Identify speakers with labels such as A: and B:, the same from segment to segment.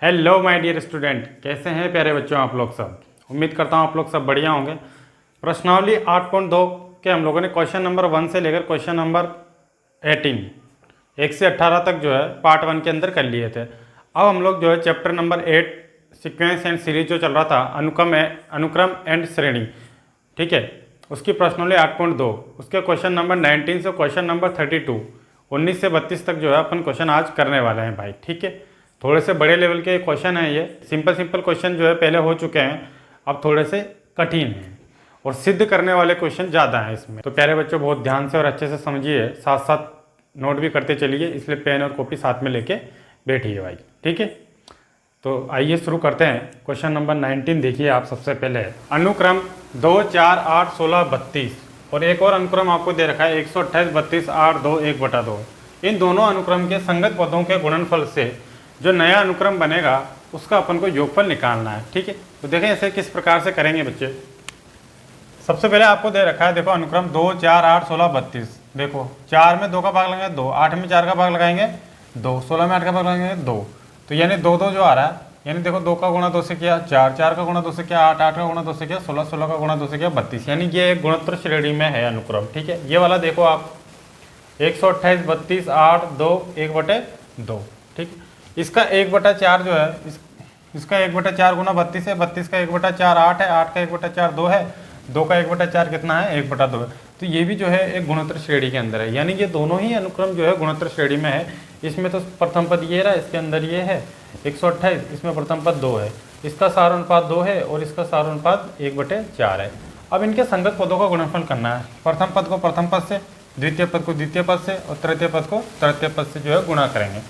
A: Hello my dear student, कैसे हैं प्यारे बच्चों आप लोग सब। उम्मीद करता हूँ आप लोग सब बढ़िया होंगे। प्रश्नावली 8.2 के हम लोगों ने क्वेश्चन नंबर 1 से लेकर क्वेश्चन नंबर 18 1 से 18 तक जो है पार्ट 1 के अंदर कर लिए थे। अब हम लोग जो है chapter number 8 sequence and series जो चल रहा था अनुक्रम एंड श्रेणी, ठीक है, उसकी प्रश्नावली 8.2 उसके क्वेश्चन नंबर 19 से क्वेश्चन नंबर 32 19 से 32 तक जो है अपन क्वेश्चन आज करने वाले हैं भाई, ठीक है। थोड़े से बड़े लेवल के क्वेश्चन हैं, ये सिंपल क्वेश्चन जो है पहले हो चुके हैं, अब थोड़े से कठिन हैं और सिद्ध करने वाले क्वेश्चन ज़्यादा हैं इसमें। तो प्यारे बच्चों बहुत ध्यान से और अच्छे से समझिए, साथ साथ नोट भी करते चलिए, इसलिए पेन और कॉपी साथ में लेके बैठिए भाई, ठीक है। तो आइए शुरू करते हैं। क्वेश्चन नंबर 19 देखिए आप सबसे पहले। अनुक्रम 2, 4, 8, 16, 32 और एक और अनुक्रम आपको दे रखा है 128, 32, 8, 2, 1/2। इन दोनों अनुक्रम के संगत पदों के गुणनफल से जो नया अनुक्रम बनेगा उसका अपन को योगफल निकालना है, ठीक है। तो देखें ऐसे किस प्रकार से करेंगे बच्चे। सबसे पहले आपको दे रखा है, देखो अनुक्रम 2, 4, 8, 16, 32। देखो 4 में 2 का भाग लगाएंगे 2, 8 में 4 का भाग लगाएंगे 2, 16 में 8 का भाग लगाएंगे 2, तो यानी 2 2 जो आ रहा है, यानी देखो 2 का गुणा 2 से किया 4, 4 का गुणा 2 से किया 8, 8 का गुणा 2 से किया 16, 16 का गुणा 2 से किया 32, यानी ये एक गुणोत्तर श्रेणी में है अनुक्रम, ठीक है। ये वाला देखो आप 128, 32, 8, 2, 1/2, ठीक है। इसका 1/4 जो है, इसका 1/4 गुना 32 है, 32 का 1/4 8 है, 8 का 1/4 2 है, 2 का 1/4 कितना है 1/2 है। तो ये भी जो है एक गुणोत्तर श्रेणी के अंदर है, यानी ये दोनों ही अनुक्रम जो है गुणोत्तर श्रेणी में है। इसमें तो प्रथम पद ये रहा, इसके अंदर ये है 128, इसमें प्रथम पद 2 है, इसका सार अनुपात 2 है और इसका सार अनुपात 1/4 है। अब इनके संगत पदों का गुणनफल करना है। प्रथम पद को प्रथम पद से, द्वितीय पद को द्वितीय पद से और तृतीय पद को तृतीय पद से जो है गुणा करेंगे।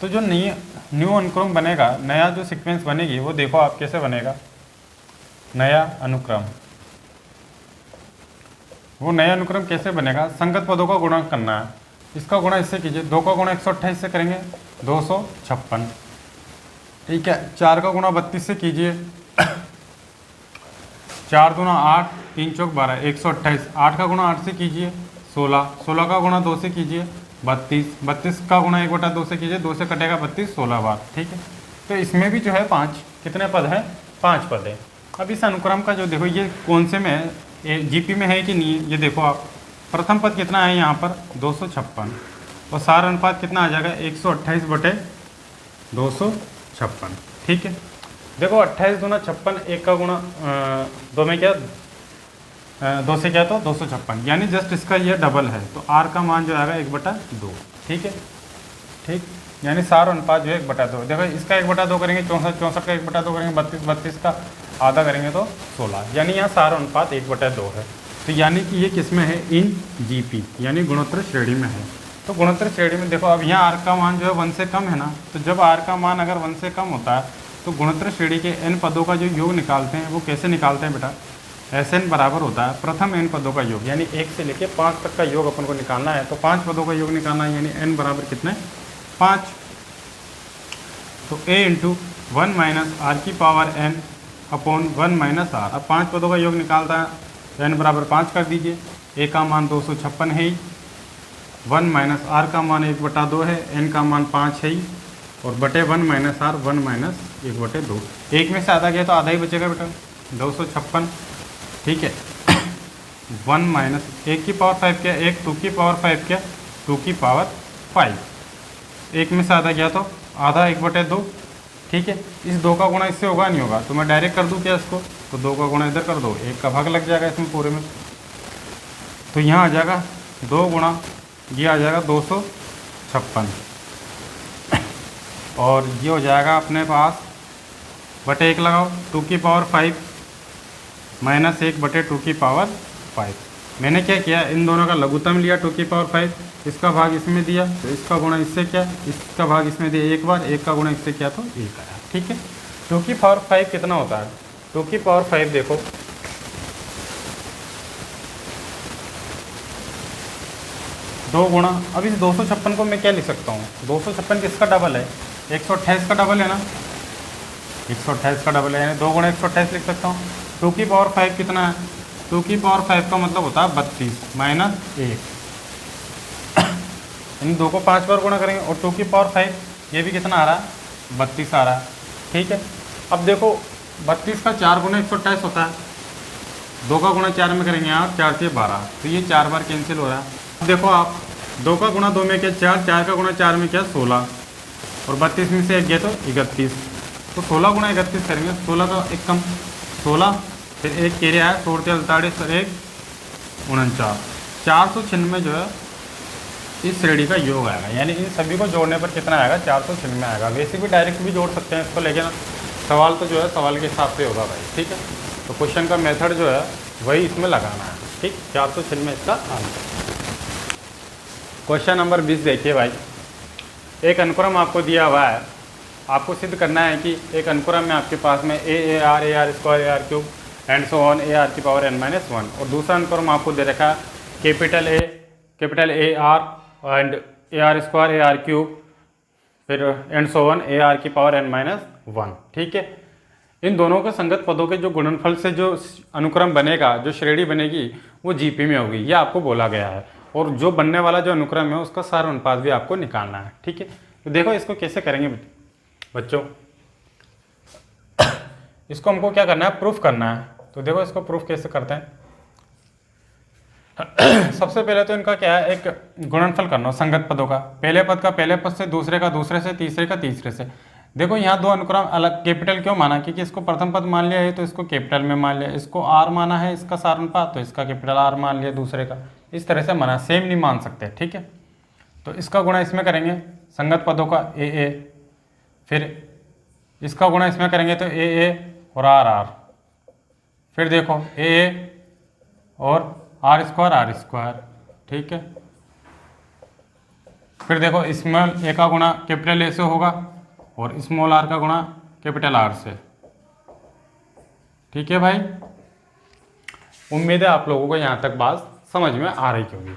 A: तो जो न्यू अनुक्रम बनेगा, नया जो सीक्वेंस बनेगी वो देखो आप कैसे बनेगा। नया अनुक्रम, वो नया अनुक्रम कैसे बनेगा, संगत पदों का गुणा करना है। इसका गुणा इससे कीजिए, 2 का गुणा 128 से करेंगे 256, ठीक है। 4 का गुणा 32 से कीजिए 4 दूना 8, 3 चौक 12, 128। 8 का गुणा 8 से कीजिए 16, 16 का गुणा 2 से कीजिए 32, 32 का गुणा 1/2 से कीजिए, 2 से कटेगा 32, 16 बार, ठीक है। तो इसमें भी जो है 5 कितने पद हैं, 5 पद है। अब इस अनुक्रम का जो देखो ये कौन से में है, जीपी में है कि नहीं है, ये देखो आप। प्रथम पद कितना है यहाँ पर 256 और सार अनुपात कितना आ जाएगा 128/256, ठीक है। देखो 28 दूना 56, 1 का गुणा 2 में क्या 2 से क्या तो 256, यानी जस्ट इसका ये डबल है, तो आर का मान जो आएगा 1/2, ठीक है, ठीक। यानी सार अनुपात जो है 1/2। देखो इसका 1/2 करेंगे 64, 64 का 1/2 करेंगे 32, 32 का आधा करेंगे तो 16, यानी यहाँ सार अनुपात 1/2 है। तो यानी कि ये किस में है, इन जीपी यानी गुणोत्तर श्रेणी में है। तो गुणोत्तर श्रेणी में देखो अब यहाँ आर का मान जो है 1 से कम है ना, तो जब आर का मान अगर 1 से कम होता है तो गुणोत्तर श्रेणी के n पदों का जो योग निकालते हैं वो कैसे निकालते हैं बेटा, Sn बराबर होता है प्रथम n पदों का योग, यानी 1 से लेकर 5 तक का योग अपन को निकालना है। तो 5 पदों का योग निकालना है, यानी n बराबर कितने 5। तो a × 1 - r⁻n अपॉन 1 - r। अब 5 पदों का योग निकालता है, n बराबर 5 कर दीजिए। a का मान 256 है ही, 1 - r का मान 1/2 है, n का मान 5 है ही, और बटे 1 - r 1 - 1/2। 1 में से आधा गया तो आधा ही बचेगा बेटा 256, ठीक है। 1 - 1 की पावर 5 क्या, 1 2 की पावर 5 क्या 2 की पावर 5। 1 में से आधा गया तो आधा 1/2, ठीक है। इस 2 का गुणा इससे होगा नहीं होगा, तो मैं डायरेक्ट कर दूं क्या इसको, तो 2 का गुणा इधर कर दो, 1 का भाग लग जाएगा इसमें पूरे में। तो यहाँ आ जाएगा 2 गुणा ये आ जाएगा 256 और ये हो जाएगा अपने पास बटे 1 लगाओ 2 की पावर 5 -1 बटे 2 की पावर 5। मैंने क्या किया, इन दोनों का लघुत्तम लिया 2 की पावर 5, इसका भाग इसमें दिया तो इसका गुणा इससे क्या, इसका भाग इसमें दिया एक बार, 1 का गुणा इससे क्या तो 1 आया, ठीक है। 2 की पावर 5 कितना होता है, 2 की पावर 5 देखो 2 गुणा, अब इस 256 को मैं क्या लिख सकता हूँ, 256 किसका डबल है, 128 का डबल है ना, 128 का डबल है, यानी 2 गुणा 128 लिख सकता हूँ। 2 की पावर 5 कितना है, 2 की पावर 5 का मतलब होता है 32 - 1, इन 2 को 5 बार गुणा करेंगे और 2 की पावर 5 ये भी कितना आ रहा है 32 आ रहा है। ठीक है। अब देखो 32 का 4 गुना 128 होता है, 2 का गुणा 4 में करेंगे आप 4 से 12, तो ये 4 बार कैंसिल हो रहा है। अब देखो आप 2 का गुणा 2 में क्या 4, 4 का गुणा 4 में क्या 16, और 32 में से 1 गया तो 31, तो 16 गुणा 31 करेंगे, 16 का 1 कम 16, फिर 1 कैरी आया 16 48 और 1 49, 496 जो है इस श्रेणी का योग आएगा। यानी इन सभी को जोड़ने पर कितना आएगा, 496 आएगा। वैसे भी डायरेक्ट भी जोड़ सकते हैं इसको, लेकिन सवाल तो जो है सवाल के हिसाब से होगा भाई, ठीक है। तो क्वेश्चन का मेथड जो है वही इसमें लगाना है, ठीक। 496 इसका आंसर। क्वेश्चन नंबर 20 देखिए भाई, एक अनुक्रम आपको दिया हुआ है, आपको सिद्ध करना है कि एक अनुक्रम में आपके पास में A R square A R cube and so on A R की पावर n-1, और दूसरा अनुक्रम आपको दे रखा है capital A R and A R square A R cube फिर and so on A R की पावर n-1, ठीक है। इन दोनों के संगत पदों के जो गुणनफल से जो अनुक्रम बनेगा, जो श्रेणी बनेगी वो जीपी में होगी, ये आपको बोला गया है। और जो बनने वाला जो अनुक्रम है उसका सार अनुपात भी आपको निकालना है, ठीक है। तो देखो इसको कैसे करेंगे बच्चों, इसको हमको क्या करना है, प्रूफ करना है। तो देखो इसको प्रूफ कैसे करते हैं। सबसे पहले तो इनका क्या है, एक गुणनफल करना संगत पदों का, पहले पद का पहले पद से, दूसरे का दूसरे से, तीसरे का तीसरे से। देखो यहाँ दो अनुक्रम अलग कैपिटल क्यों माना, क्योंकि इसको प्रथम पद मान लिया है तो इसको कैपिटल में मान लिया, इसको आर माना है इसका सार अनुपात तो इसका कैपिटल आर मान लिया दूसरे का, इस तरह से माना, सेम नहीं मान सकते, ठीक है। तो इसका गुणा इसमें करेंगे संगत पदों का ए, फिर इसका गुणा इसमें करेंगे तो ए और आर, फिर देखो ए और आर स्क्वायर, ठीक है। फिर देखो स्मॉल ए का गुणा कैपिटल ए से होगा और स्मॉल आर का गुणा कैपिटल आर से, ठीक है भाई। उम्मीद है आप लोगों को यहाँ तक बात समझ में आ रही होगी।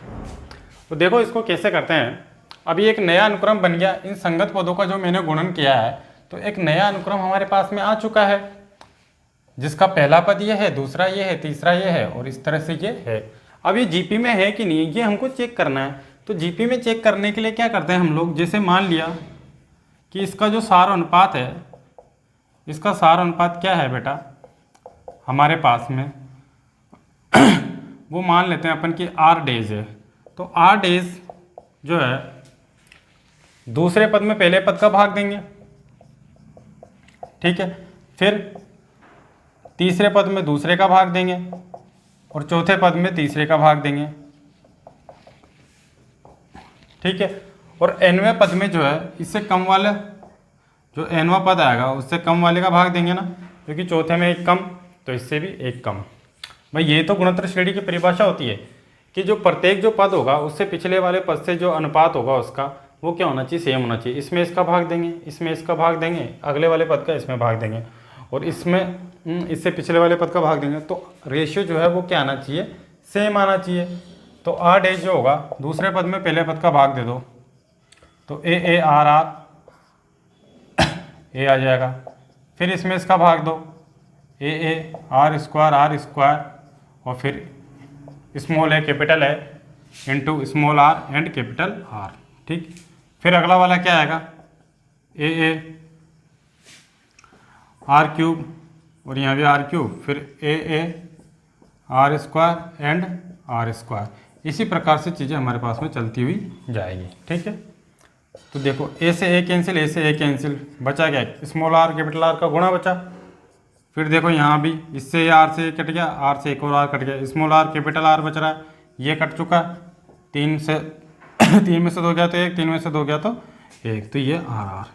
A: तो देखो इसको कैसे करते हैं। अभी एक नया अनुक्रम बन गया, इन संगत पदों का जो मैंने गुणन किया है, तो एक नया अनुक्रम हमारे पास में आ चुका है, जिसका पहला पद ये है, दूसरा ये है, तीसरा ये है और इस तरह से ये है। अब ये जीपी में है कि नहीं ये हमको चेक करना है। तो जीपी में चेक करने के लिए क्या करते हैं हम लोग, जैसे मान लिया कि इसका जो सार अनुपात है, इसका सार अनुपात क्या है बेटा हमारे पास में वो मान लेते हैं अपन कि आर डेज है। तो आर डेज जो है दूसरे पद में पहले पद का भाग देंगे, ठीक है। फिर तीसरे पद में दूसरे का भाग देंगे और चौथे पद में तीसरे का भाग देंगे, ठीक है। और nवें पद में जो है इससे कम वाला जो nवां पद आएगा उससे कम वाले का भाग देंगे ना, क्योंकि चौथे में एक कम तो इससे भी एक कम। भाई ये तो गुणोत्तर श्रेणी की परिभाषा होती है कि जो प्रत्येक जो पद होगा उससे पिछले वाले पद से जो अनुपात होगा उसका वो क्या होना चाहिए, सेम होना चाहिए। इसमें इसका भाग देंगे, इसमें इसका भाग देंगे, अगले वाले पद का इसमें भाग देंगे और इसमें इससे पिछले वाले पद का भाग देंगे। तो रेशियो जो है वो क्या आना चाहिए, सेम आना चाहिए। तो आर डेज जो होगा दूसरे पद में पहले पद का भाग दे दो तो ए आर ए आ जाएगा। फिर इसमें इसका भाग दो ए आर स्क्वायर और फिर स्मॉल है कैपिटल है into small R and capital R, ठीक। फिर अगला वाला क्या आएगा ए आर क्यूब और यहाँ भी आर क्यूब, फिर A R square and R square. इसी प्रकार से चीज़ें हमारे पास में चलती हुई जाएगी, ठीक है। तो देखो ए से ए कैंसिल, ए से ए कैंसिल, बचा क्या स्मॉल आर कैपिटल आर का गुणा बचा। फिर देखो यहाँ भी इससे आर से कट गया, आर से एक और आर कट गया, स्मॉल आर कैपिटल आर बच रहा है, ये कट चुका है। 3 में से 2 गया तो 1, 3 में से 2 गया तो 1, तो ये आर।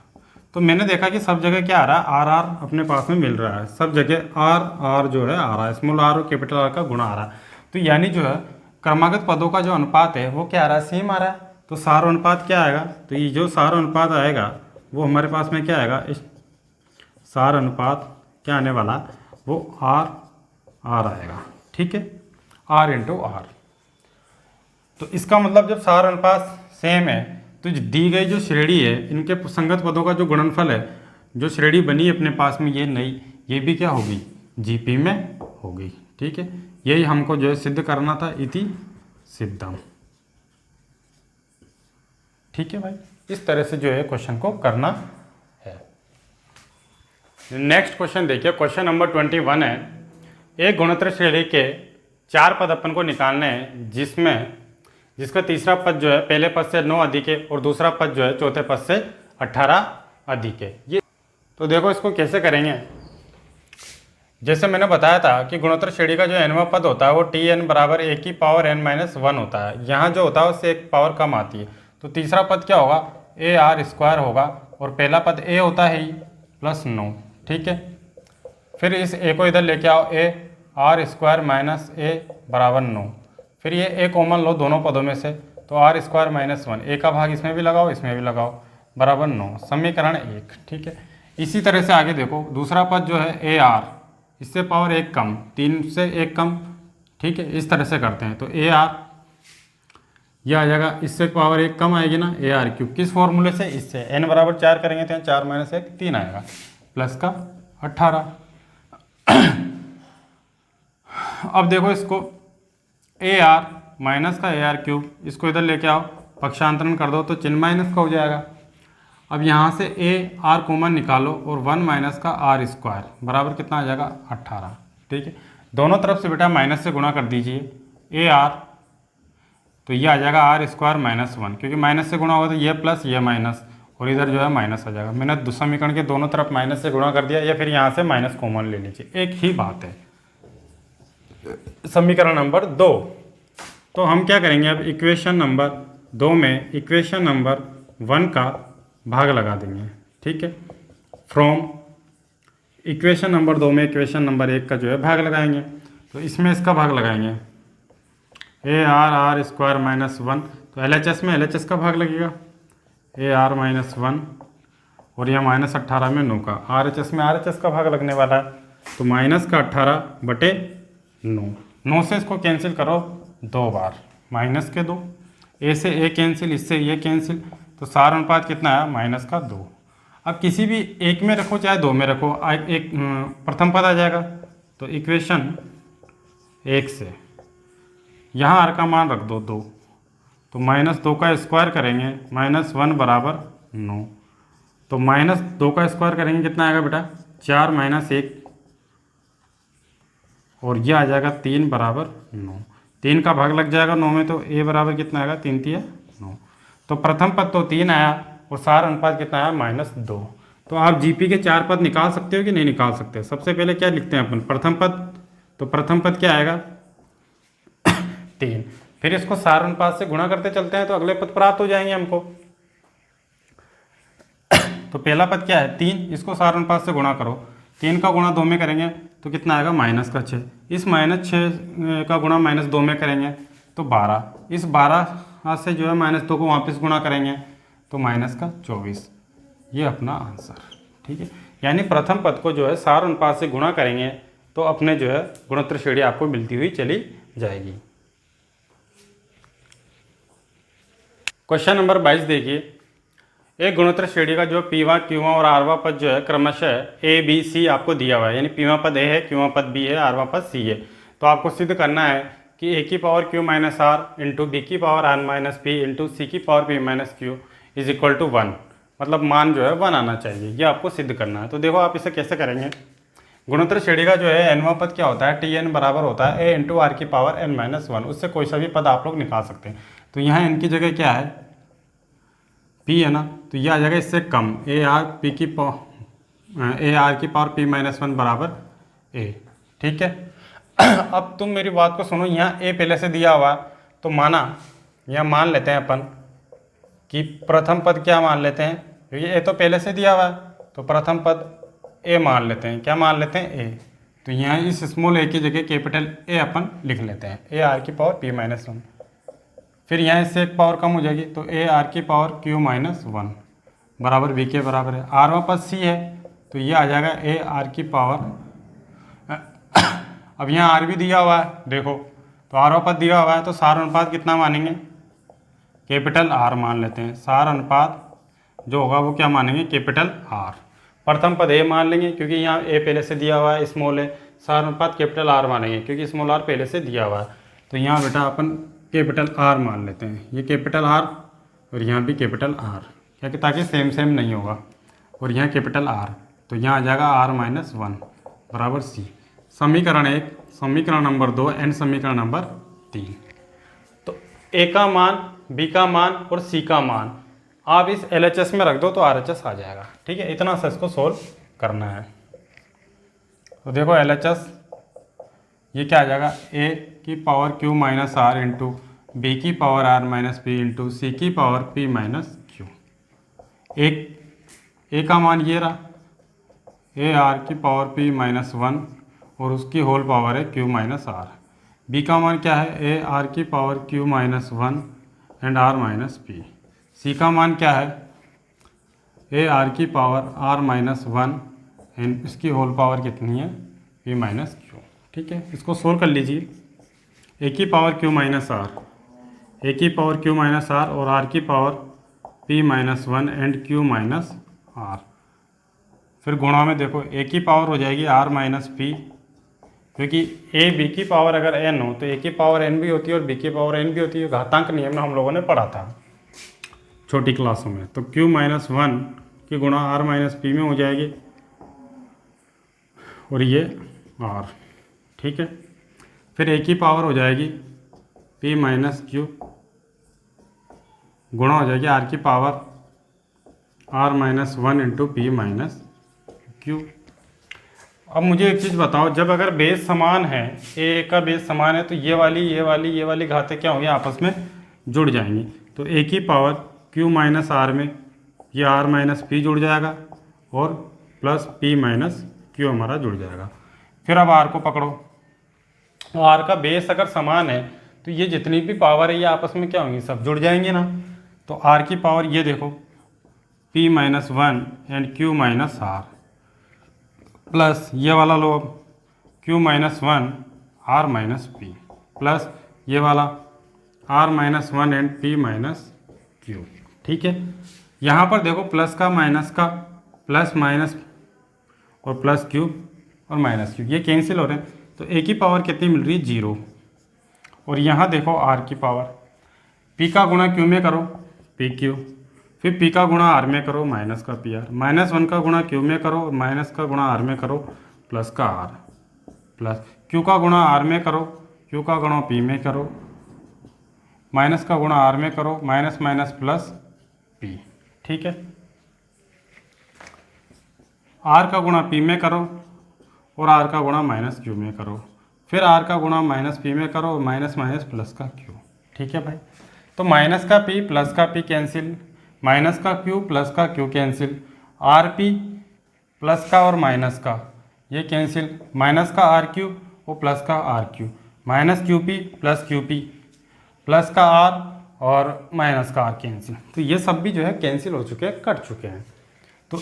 A: तो मैंने देखा कि सब जगह क्या आ रहा है, आर अपने पास में मिल रहा है, सब जगह आर जो है आ रहा है, स्मॉल आर और कैपिटल आर का गुणा आ रहा है। तो यानी जो है क्रमागत पदों का जो अनुपात है वो क्या आ रहा है, सेम आ रहा है। तो सार अनुपात क्या आएगा, तो ये जो सार अनुपात आएगा वो हमारे पास में क्या आएगा, इस सार अनुपात क्या आने वाला वो आर आएगा, ठीक है, आर इंटू आर। तो इसका मतलब जब सार अनुपात सेम है तो दी गई जो श्रेणी है इनके संगत पदों का जो गुणनफल है, जो श्रेणी बनी अपने पास में ये नई, ये भी क्या होगी, जीपी में होगी, ठीक है। यही हमको जो है सिद्ध करना था, इति सिद्धम, ठीक है भाई। इस तरह से जो है क्वेश्चन को करना है। नेक्स्ट क्वेश्चन देखिए, क्वेश्चन नंबर 21 है। एक गुणोत्तर श्रेणी के 4 पद अपन को निकालने हैं, जिसका तीसरा पद जो है पहले पद से 9 अधिक है और दूसरा पद जो है चौथे पद से 18 अधिक है। ये तो देखो इसको कैसे करेंगे। जैसे मैंने बताया था कि गुणोत्तर श्रेणी का जो nवां पद होता है वो Tn बराबर a की पावर n-1 होता है। यहाँ जो होता है उससे एक पावर कम आती है, तो तीसरा पद क्या होगा, AR² होगा और पहला पद a होता है ही प्लस 9। ठीक है, फिर इस a को इधर लेके आओ, AR² माइनस a बराबर 9। फिर ये a कॉमन लो दोनों पदों में से, तो R² माइनस 1, a का भाग इसमें भी लगाओ इसमें भी लगाओ, बराबर 9, समीकरण 1। ठीक है, इसी तरह से आगे देखो, दूसरा पद जो है AR, इससे पावर 1 कम, 3 से 1 कम। ठीक है, इस तरह से करते हैं, तो AR यह आ जाएगा, इससे पावर 1 कम आएगी ना, AR³। किस फॉर्मूले से, इससे n बराबर 4 करेंगे तो 4 माइनस 1 3 आएगा, प्लस का 18। अब देखो इसको, AR माइनस का AR³, इसको इधर लेके आओ, पक्षांतरण कर दो तो चिन्ह माइनस का हो जाएगा। अब यहाँ से AR कॉमन निकालो और 1 माइनस का R² बराबर कितना आ जाएगा, 18। ठीक है, दोनों तरफ से बेटा माइनस से गुणा कर दीजिए AR, तो ये आ जाएगा R² माइनस 1, क्योंकि माइनस से गुणा होगा तो ये प्लस ये माइनस और इधर जो है माइनस आ जाएगा। मैंने समीकरण के दोनों तरफ माइनस से गुणा कर दिया, या फिर यहाँ से माइनस कॉमन ले लीजिए, एक ही बात है। समीकरण नंबर 2, तो हम क्या करेंगे अब, इक्वेशन नंबर 2 में इक्वेशन नंबर 1 का भाग लगा देंगे। ठीक है, फ्रॉम इक्वेशन नंबर 2 में इक्वेशन नंबर 1 का जो है भाग लगाएंगे, तो इसमें इसका भाग लगाएंगे AR² माइनस 1, तो LHS में LHS का भाग लगेगा AR माइनस 1, और यह माइनस 18 में 9 का, RHS में RHS का भाग लगने वाला है, तो माइनस का 18 बटे 9 से इसको कैंसिल करो 2 बार, माइनस के 2, a से a कैंसिल, इससे ये कैंसिल, तो सार अनुपात कितना है, माइनस का 2। अब किसी भी एक में रखो चाहे 2 में रखो, एक प्रथम पद आ जाएगा, तो इक्वेशन 1 से यहाँ r का मान रख दो 2, तो माइनस 2 का स्क्वायर करेंगे, माइनस 1 बराबर 9, तो माइनस 2 का स्क्वायर करेंगे कितना आएगा बेटा, 4 माइनस 1, और यह आ जाएगा 3 बराबर 9। 3 का भाग लग जाएगा 9 में, तो a बराबर कितना आएगा, 3 3 9, तो प्रथम पद तो 3 आया और सार अनुपात कितना आया, -2। तो आप जीपी के 4 पद निकाल सकते हो कि नहीं निकाल सकते। सबसे पहले क्या लिखते हैं अपन, प्रथम पद, तो प्रथम पद क्या आएगा 3, फिर इसको सार अनुपात से गुणा करते चलते हैं तो अगले पद प्राप्त हो जाएंगे हमको। तो पहला पद क्या है 3, इसको सार अनुपात से गुणा करो, 3 का गुणा 2 में करेंगे तो कितना आएगा, माइनस का 6, इस माइनस 6 का गुणा माइनस 2 में करेंगे तो 12, इस 12 से जो है -2 को वापस गुणा करेंगे तो माइनस का 24, ये अपना आंसर। ठीक है, यानी प्रथम पद को जो है सार अनुपात से गुणा करेंगे तो अपने जो है गुणोत्तर श्रेणी आपको मिलती हुई चली जाएगी। क्वेश्चन नंबर 22 देखिए, एक गुणोत्तर श्रेणी का जो P1 Q1 और Rवां पद जो है क्रमशः A B C आपको दिया हुआ है, यानी P1 पद A है, Q1 पद B है, Rवां पद C है। तो आपको सिद्ध करना है कि A की power Q minus R into B की power R minus P into C की power P minus Q is equal to 1, मतलब मान जो है 1 आना चाहिए, ये आपको सिद्ध करना है। तो देखो आप इसे कैसे करेंगे। गुणोत्तर श्रेणी का जो है nवां पद क्या होता है, Tn बराबर होता है A इंटू R की पावर n माइनस 1, उससे कोई सा भी पद आप लोग निकाल सकते हैं। तो यहाँ n की जगह क्या है, P है ना, तो यह आ जाएगा इससे कम AR की पावर P माइनस 1 बराबर A। ठीक है, अब तुम मेरी बात को सुनो, यहाँ A पहले से दिया हुआ तो माना, यहाँ मान लेते हैं अपन कि प्रथम पद क्या मान लेते हैं, क्योंकि A तो पहले से दिया हुआ है तो प्रथम पद A मान लेते हैं। क्या मान लेते हैं, A। तो यहाँ इस स्मॉल a की जगह कैपिटल A अपन लिख लेते हैं, AR की पावर P माइनस 1। फिर यहाँ इससे एक पावर कम हो जाएगी तो AR की पावर Q माइनस 1 बराबर B के बराबर है। Rवां पद C है तो ये आ जाएगा AR की पावर अब यहाँ R भी दिया हुआ है देखो, तो Rवां पद दिया हुआ है तो सार अनुपात कितना मानेंगे, कैपिटल R मान लेते हैं। सार अनुपात जो होगा वो क्या मानेंगे, कैपिटल R। प्रथम पद A मान लेंगे क्योंकि यहाँ A पहले से दिया हुआ है, स्मॉल है। सार अनुपात कैपिटल R मानेंगे क्योंकि स्मॉल r पहले से दिया हुआ है। तो यहाँ बेटा अपन कैपिटल R मान लेते हैं, ये कैपिटल R और यहाँ भी कैपिटल R, क्या कि ताकि सेम नहीं होगा, और यहाँ कैपिटल R। तो यहाँ आ जाएगा r माइनस 1 बराबर c। समीकरण 1, समीकरण नंबर 2 एंड समीकरण नंबर 3। तो a का मान, b का मान और c का मान आप इस LHS में रख दो तो RHS आ जाएगा। ठीक है, इतना सा इसको सोल्व करना है। तो देखो LHS ये क्या आ जाएगा, a की power q minus r into B की power r minus p into C की पावर p माइनस q। एक a का मान ये रहा, a r की पावर p माइनस 1 और उसकी होल पावर है q माइनस r। b का मान क्या है, a r की power q minus 1 and r minus p। c का मान क्या है, a r की पावर r माइनस 1 एंड इसकी होल पावर कितनी है, p माइनस q। ठीक है, इसको सोल्व कर लीजिए। a की power q minus r, a की पावर q माइनस r और r की power p minus 1 and q minus r। फिर गुणा में देखो a की पावर हो जाएगी r माइनस p, क्योंकि a b की पावर अगर n हो तो a की पावर n भी होती है और b की पावर n भी होती है। घातांक नियम में हम लोगों ने पढ़ा था छोटी क्लासों में। तो q माइनस 1 की गुणा r माइनस p में हो जाएगी और ये r। ठीक है, फिर a की पावर हो जाएगी p माइनस q गुणा हो जाएगी r की power r minus 1 into P minus q। अब मुझे एक चीज़ बताओ, जब अगर बेस समान है, a का बेस समान है तो ये वाली घातें क्या होंगी, आपस में जुड़ जाएंगी। तो a की पावर q माइनस r में ये r माइनस पी जुड़ जाएगा और प्लस p माइनस q हमारा जुड़ जाएगा। फिर अब r को पकड़ो, r का बेस अगर समान है तो ये जितनी भी पावर है ये आपस में क्या होंगी, सब जुड़ जाएंगे ना। तो r की पावर ये देखो p minus 1 and q minus r plus ये वाला लो अब q minus 1 r minus p plus ये वाला r minus 1 and p minus q। ठीक है, यहाँ पर देखो प्लस का माइनस का प्लस माइनस और प्लस q और माइनस q ये कैंसिल हो रहे हैं। तो a की पावर कितनी मिल रही है, 0। और यहाँ देखो r की पावर p का गुणा q में करो pq, फिर p का गुणा r में करो माइनस का pr, माइनस 1 का गुणा q में करो माइनस का गुणा r में करो प्लस का r, प्लस q का गुणा r में करो q का गुणा p में करो माइनस का गुणा r में करो माइनस माइनस प्लस p। ठीक है, r का गुणा p में करो और r का गुणा माइनस q में करो, फिर r का गुणा माइनस p में करो माइनस माइनस प्लस का q। ठीक है भाई, तो माइनस का p प्लस का p कैंसिल, माइनस का q प्लस का q cancel, R P plus का और माइनस का ये कैंसिल, माइनस का आर क्यू और प्लस का R Q, minus Q P plus का आर और माइनस का आर कैंसिल। तो ये सब भी जो है कैंसिल हो चुके हैं, कट चुके हैं। तो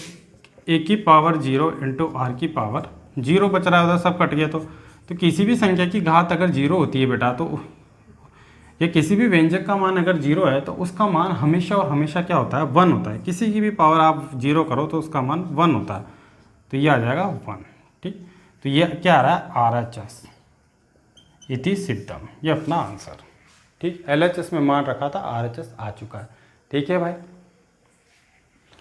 A: ए की पावर 0 इंटू आर की पावर 0 बच रहा होता, सब कट गया। तो किसी भी संख्या की घात अगर 0 होती है बेटा, तो या किसी भी व्यंजक का मान अगर 0 है तो उसका मान हमेशा और हमेशा क्या होता है, 1 होता है। किसी की भी पावर आप 0 करो तो उसका मान 1 होता है, तो ये आ जाएगा 1। ठीक, तो ये क्या आ रहा है, RHS इति सिद्धम, ये अपना आंसर। ठीक, LHS में मान रखा था, RHS आ चुका है। ठीक है भाई,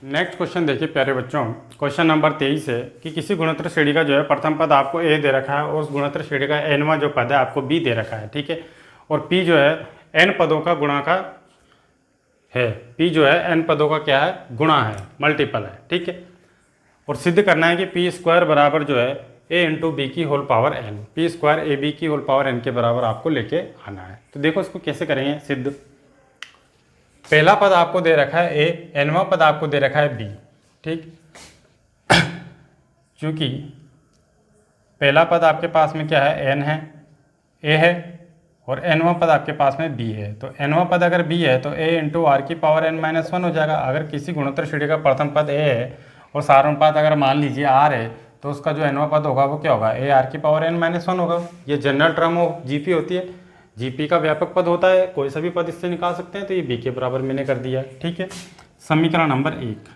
A: नेक्स्ट क्वेश्चन देखिए प्यारे बच्चों, क्वेश्चन नंबर 23 है कि किसी गुणोत्तर श्रेणी का जो है प्रथम पद आपको A दे रखा है और उस गुणोत्तर श्रेणी का nवां जो पद है आपको B दे रखा है। ठीक है, और P जो है n पदों का गुणा का है, P जो है n पदों का क्या है, गुणा है, मल्टीपल है। ठीक है, और सिद्ध करना है कि पी स्क्वायर बराबर जो है a इंटू बी की whole power n, P square A B की होल पावर n के बराबर आपको लेके आना है। तो देखो इसको कैसे करेंगे सिद्ध। पहला पद आपको दे रखा है a, nवां पद आपको दे रखा है b। ठीक, क्योंकि पहला पद आपके पास में क्या है, n है, a है, और nवां पद आपके पास में b है। तो nवां पद अगर b है तो a इंटू आर की पावर n माइनस 1 हो जाएगा। अगर किसी गुणोत्तर श्रेणी का प्रथम पद a है और साधारण अगर मान लीजिए r है, तो उसका जो nवां पद होगा वो क्या होगा, a आर की पावर n माइनस 1 होगा। ये जनरल टर्म ऑफ जीपी होती है, जीपी का व्यापक पद होता है, कोई सा भी पद इससे निकाल सकते हैं। तो ये b के बराबर मैंने कर दिया। ठीक है, समीकरण नंबर 1।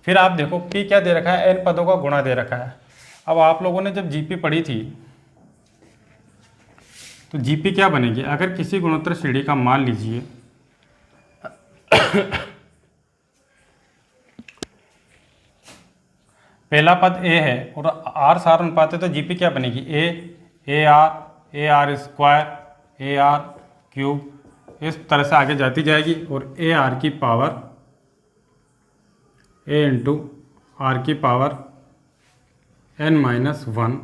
A: फिर आप देखो p क्या दे रखा है, n पदों का गुणा दे रखा है। अब आप लोगों ने जब जीपी पढ़ी थी तो जीपी क्या बनेगी, अगर किसी गुणोत्तर श्रेणी का मान लीजिए पहला पद ए है और आर सार अनुपात है, तो जीपी क्या बनेगी, ए R square A R cube, इस तरह से आगे जाती जाएगी। और ए आर की पावर ए इंटू आर की पावर n-1,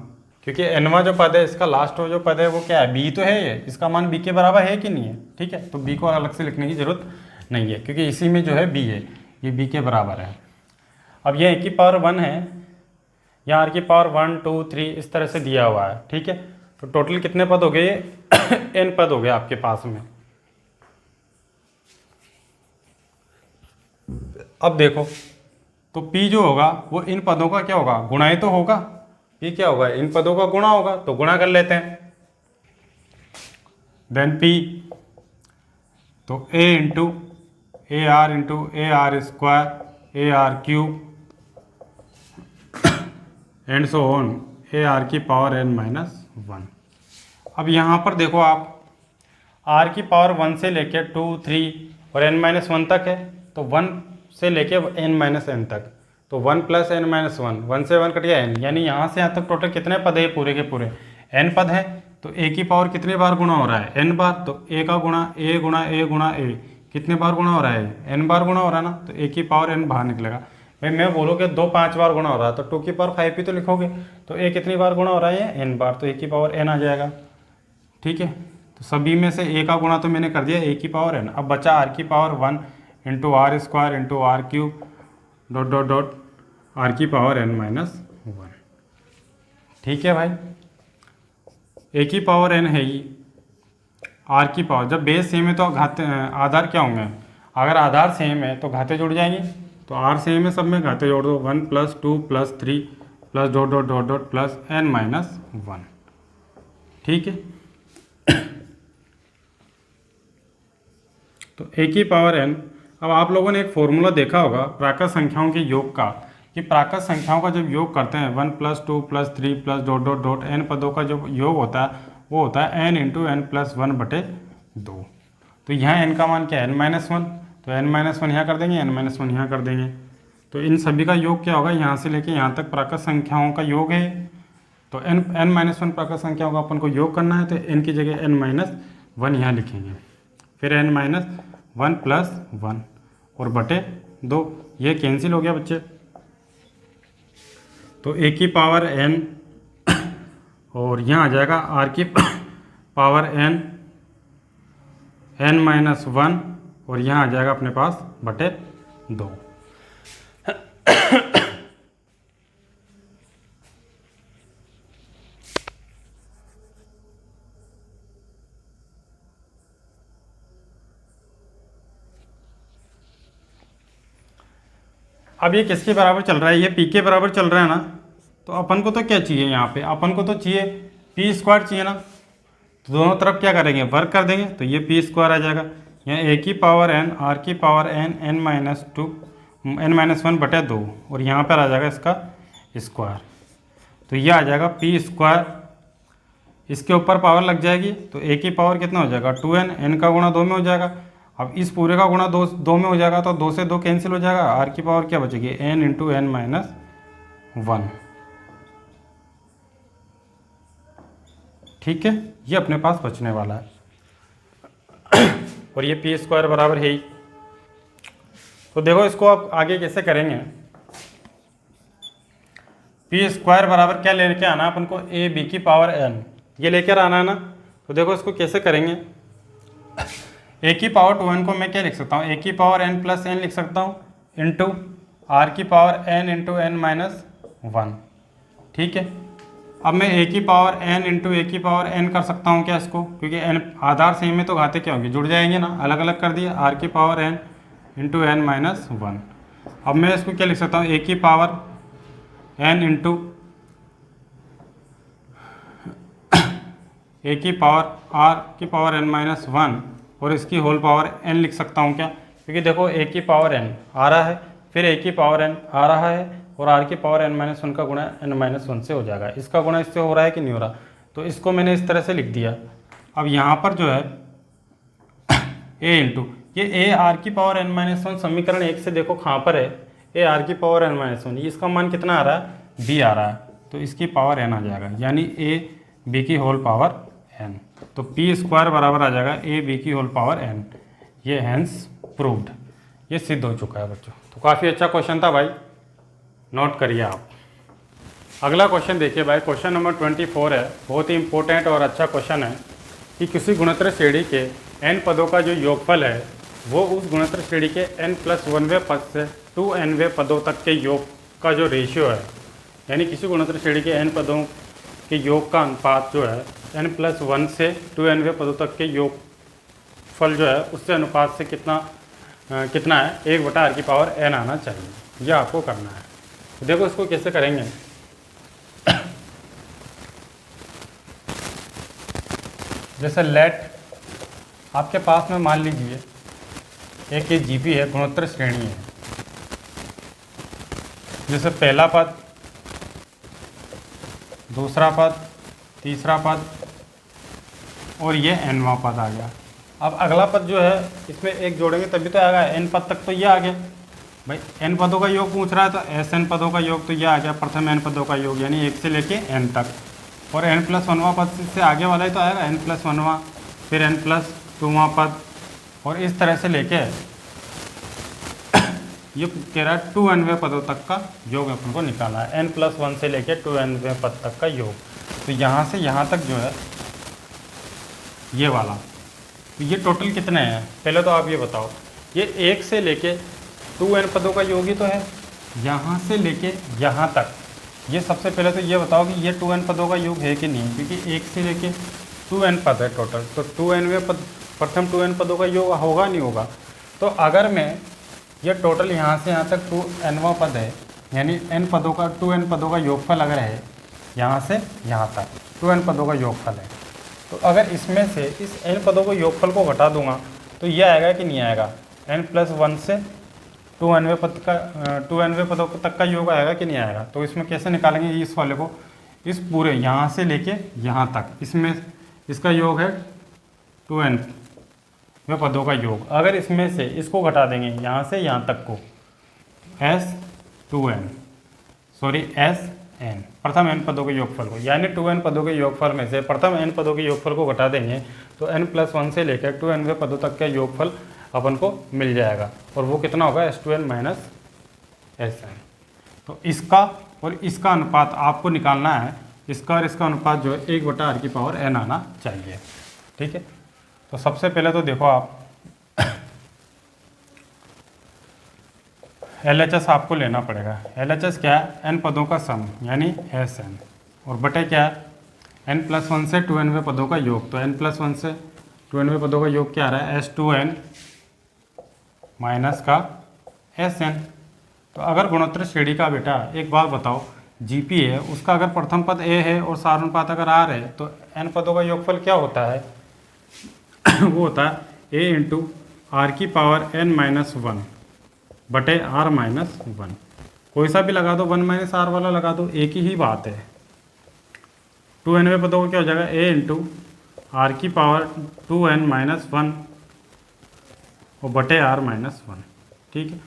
A: क्योंकि एनवा जो पद है इसका लास्ट जो पद है वो क्या है, बी तो है ये, इसका मान बी के बराबर है कि नहीं है, ठीक है। तो बी को अलग से लिखने की जरूरत नहीं है क्योंकि इसी में जो है बी है, ये बी के बराबर है। अब ये ए की पावर 1 है, यहाँ आर की पावर 1 2 3 इस तरह से दिया हुआ है, ठीक है। तो टोटल कितने पद हो गए, n पद हो गए आपके पास में। अब देखो तो p जो होगा वो इन पदों का क्या होगा, गुणा ही तो होगा, p क्या होगा, इन पदों का गुणा होगा, तो गुणा कर लेते हैं। देन p तो a into A R square A R cube and so on A R की पावर n-1। अब यहाँ पर देखो आप r की पावर 1 से लेके 2 3 और n-1 तक है, तो 1 से लेके n-n तक, तो 1 प्लस n-1, 1 से 1 कट गया n, यानी यहाँ से यहाँ तक टोटल कितने पद है पूरे के पूरे, n पद है। तो a की पावर कितने बार गुणा हो रहा है, n बार, तो a का गुणा a गुणा a गुणा a कितने बार गुणा हो रहा है, n बार गुणा हो रहा है ना, तो a की पावर n बाहर निकलेगा। भाई मैं बोलूँ कि 2 5 बार गुणा हो रहा है तो 2 की पावर 5 भी तो लिखोगे, तो a कितनी बार गुणा हो रहा है, n बार, तो a की पावर n आ जाएगा, ठीक है। तो सभी में से a का गुणा तो मैंने कर दिया a की पावर n। अब बचा r की power 1 into R square into R cube dot dot dot R की पावर n-1, ठीक है भाई। a की पावर n है ही, r की पावर, जब बेस सेम है तो घाते आधार क्या होंगे, अगर आधार सेम है तो घाते जुड़ जाएंगे, तो r सेम है सब में, घाते जोड़ दो, 1 + 2 + 3 plus dot dot dot dot plus n-1, ठीक है। तो a की पावर n, अब आप लोगों ने एक फॉर्मूला देखा होगा प्राकृत संख्याओं के योग का, कि प्राकृत संख्याओं का जब योग करते हैं 1 + 2 + 3 plus dot dot dot n पदों का जो योग होता है वो होता है n इंटू n+1/2। तो यहाँ n का मान क्या है, n-1, तो n-1 यहाँ कर देंगे, n-1 यहाँ कर देंगे, तो इन सभी का योग क्या होगा, यहाँ से लेके यहाँ तक प्राकृत संख्याओं का योग है। तो n-1 प्राकृत संख्याओं का अपन को योग करना है, तो n की जगह n-1 यहाँ लिखेंगे, फिर n-1 + 1 और बटे 2, ये कैंसिल हो गया बच्चे। तो a की पावर n और यहाँ आ जाएगा r की पावर n-1 और यहाँ आ जाएगा अपने पास बटे 2। अब ये किसके बराबर चल रहा है, ये p के बराबर चल रहा है ना, तो अपन को तो क्या चाहिए, यहाँ पे अपन को तो चाहिए p² चाहिए ना, तो दोनों तरफ क्या करेंगे, वर्क कर देंगे, तो ये p² आ जाएगा। यहाँ a की पावर n r की पावर n-1 बटे 2 और यहाँ पर आ जाएगा इसका स्क्वायर, तो ये आ जाएगा p², इसके ऊपर पावर लग जाएगी, तो a की पावर कितना हो जाएगा 2n, n का गुणा 2 में हो जाएगा। अब इस पूरे का गुणा 2 में हो जाएगा, तो 2 से 2 कैंसिल हो जाएगा, r की पावर क्या बचेगी n इंटू n-1, ठीक है, ये अपने पास बचने वाला है। और ये p² बराबर है ही। तो देखो इसको आप आगे कैसे करेंगे, p² बराबर क्या लेके आना है अपन को, a b की पावर n, ये लेकर आना है ना। तो देखो इसको कैसे करेंगे, a की पावर 2n को मैं क्या लिख सकता हूँ, a की पावर n+n लिख सकता हूँ इंटू r की पावर n इंटू n-1, ठीक है। अब मैं a की पावर n इंटू a की पावर n कर सकता हूँ क्या इसको, क्योंकि n आधार सेम है तो घाते क्या होंगे, जुड़ जाएंगे ना, अलग अलग कर दिया, r की पावर n इंटू n-1। अब मैं इसको क्या लिख सकता हूँ, a की पावर n इंटू a की पावर r की पावर n-1 और इसकी होल पावर n लिख सकता हूँ क्या, क्योंकि देखो a की पावर n आ रहा है, फिर a की पावर n आ रहा है और r की पावर n-1 का गुणा n-1 से हो जाएगा। इसका गुणा इससे हो रहा है कि नहीं हो रहा, तो इसको मैंने इस तरह से लिख दिया। अब यहाँ पर जो है a इंटू ये a r की पावर n-1 समीकरण 1 से देखो कहाँ पर है, ए आर की पावर n माइनस 1, इसका मान कितना आ रहा है, b आ रहा है, तो इसकी पावर n आ जाएगा, यानी a b की होल पावर n। तो p स्क्वायर बराबर आ जाएगा a b की होल पावर n। ये हैंस प्रूव्ड, ये सिद्ध हो चुका है बच्चों। तो काफ़ी अच्छा क्वेश्चन था भाई, नोट करिए आप। अगला क्वेश्चन देखिए भाई, क्वेश्चन नंबर 24 है, बहुत ही इंपॉर्टेंट और अच्छा क्वेश्चन है कि किसी गुणोत्तर श्रेणी के n पदों का जो योगफल है वो उस गुणोत्तर श्रेणी के n+1वें पद से 2nवें पदों तक के योग का जो रेशियो है, यानी किसी गुणोत्तर श्रेणी के n पदों के योग का अनुपात जो है n+1 से 2nवें पदों तक के योगफल जो है उससे अनुपात से कितना है, 1/r की पावर n आना चाहिए। यह आपको करना है। तो देखो इसको कैसे करेंगे। जैसे लेट आपके पास में मान लीजिए एक ये जीपी है, गुणोत्तर श्रेणी है, जैसे पहला पद, दूसरा पद, तीसरा पद और ये nवां पद आ गया। अब अगला पद जो है इसमें एक जोड़ेंगे तभी तो आएगा, n पद तक तो ये आ गया भाई, n पदों का योग पूछ रहा है तो Sn पदों का योग तो ये आ गया, प्रथम n पदों का योग यानी 1 से लेके n तक, और n+1वां पद से आगे वाला ही तो आएगा n+1वां, फिर n+2वां पद, और इस तरह से लेके ये कह रहा है 2nवें पदों तक का योग अपन को निकालना है, n+1 से लेके 2nवें पद तक का योग। तो यहाँ से यहाँ तक जो है ये वाला, तो ये टोटल कितने हैं पहले तो आप ये बताओ। ये 1 से लेके 2n पदों का योग ही तो है, यहाँ से लेके यहाँ तक। ये सबसे पहले तो ये बताओ कि ये 2n पदों का योग है कि नहीं, क्योंकि 1 से लेके 2n पद है टोटल, तो 2nवें पद, प्रथम 2n पदों का योग होगा नहीं होगा। तो अगर मैं ये टोटल यहाँ से यहाँ तक 2nवां पद है, यानी n पदों का 2n पदों का योगफल अगर है यहाँ से यहाँ तक 2n पदों का योगफल है, तो अगर इसमें से इस n पदों को योगफल को घटा दूंगा तो ये आएगा कि नहीं आएगा, n+1 से 2nवें पद का 2nवें पदों तक का योग आएगा कि नहीं आएगा। तो इसमें कैसे निकालेंगे इस वाले को, इस पूरे यहाँ से लेके यहाँ तक, इसमें इसका योग है 2nवें पदों का योग। अगर इसमें से इसको घटा देंगे यहाँ से यहाँ तक को, Sn प्रथम n पदों के योगफल को, यानी 2n पदों के योगफल में से प्रथम n पदों के योगफल को घटा देंगे तो n+1 से लेकर 2nवें पदों तक का योगफल अपन को मिल जाएगा, और वो कितना होगा, S2n - Sn। तो इसका और इसका अनुपात आपको निकालना है, इसका और इसका अनुपात जो है 1/r की पावर n आना चाहिए। ठीक है, तो सबसे पहले तो देखो आप LHS आपको लेना पड़ेगा। LHS क्या है, n पदों का सम यानी Sn, और बटे क्या है, n+1 से 2nवें पदों का योग। तो n+1 से 2nवें पदों का योग क्या आ रहा है, S2n माइनस का Sn। तो अगर गुणोत्तर श्रेणी का बेटा एक बात बताओ, GP है, उसका अगर प्रथम पद a है और सारानुपात अगर r है, तो n पदों का योगफल क्या होता है वो होता है a इंटू r की पावर n-1 बटे r-1। कोई सा भी लगा दो, 1 - r वाला लगा दो, एक ही बात है। 2nवें पदों को क्या हो जाएगा, a इंटू r की पावर 2n-1 और बटे r-1। ठीक है,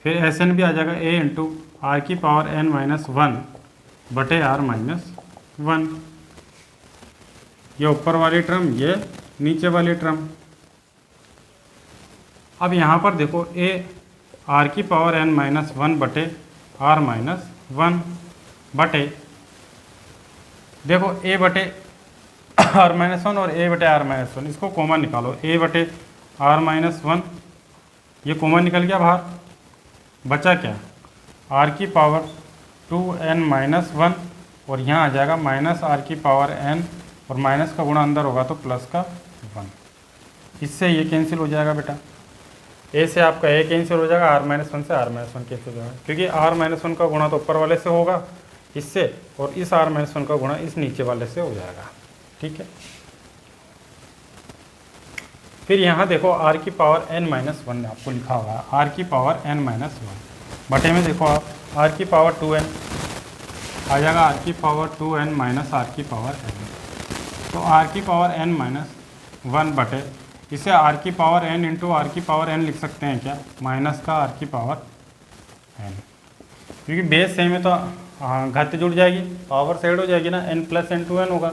A: फिर Sn भी आ जाएगा a इंटू r की पावर n-1 बटे r-1। ये ऊपर वाली टर्म, ये नीचे वाली टर्म। अब यहाँ पर देखो a r की पावर n-1 बटे r-1 बटे, देखो a बटे r-1 और a बटे r-1, इसको कॉमन निकालो, a बटे r-1 ये कॉमन निकल गया बाहर, बचा क्या, r की पावर 2n-1 और यहाँ आ जाएगा माइनस r की पावर n, और माइनस का गुणा अंदर होगा तो प्लस का 1। इससे ये कैंसिल हो जाएगा बेटा, a से आपका a कैंसिल हो जाएगा, r-1 से r-1 कैंसिल हो जाएगा, क्योंकि r-1 का गुणा तो ऊपर वाले से होगा इससे, और इस r-1 का गुणा इस नीचे वाले से हो जाएगा। ठीक है, फिर यहाँ देखो r की पावर n-1 आपको लिखा हुआ है, r की पावर n-1 बटे में देखो आप r की पावर 2n आ जाएगा, r की पावर 2n माइनस r की पावर n। तो r की पावर n-1 बटे, इसे r की पावर n इंटू r की पावर n लिख सकते हैं क्या, माइनस का r की पावर n। क्योंकि बेस सेम है तो घात जुड़ जाएगी, पावर सेड हो जाएगी ना, n plus N two N होगा।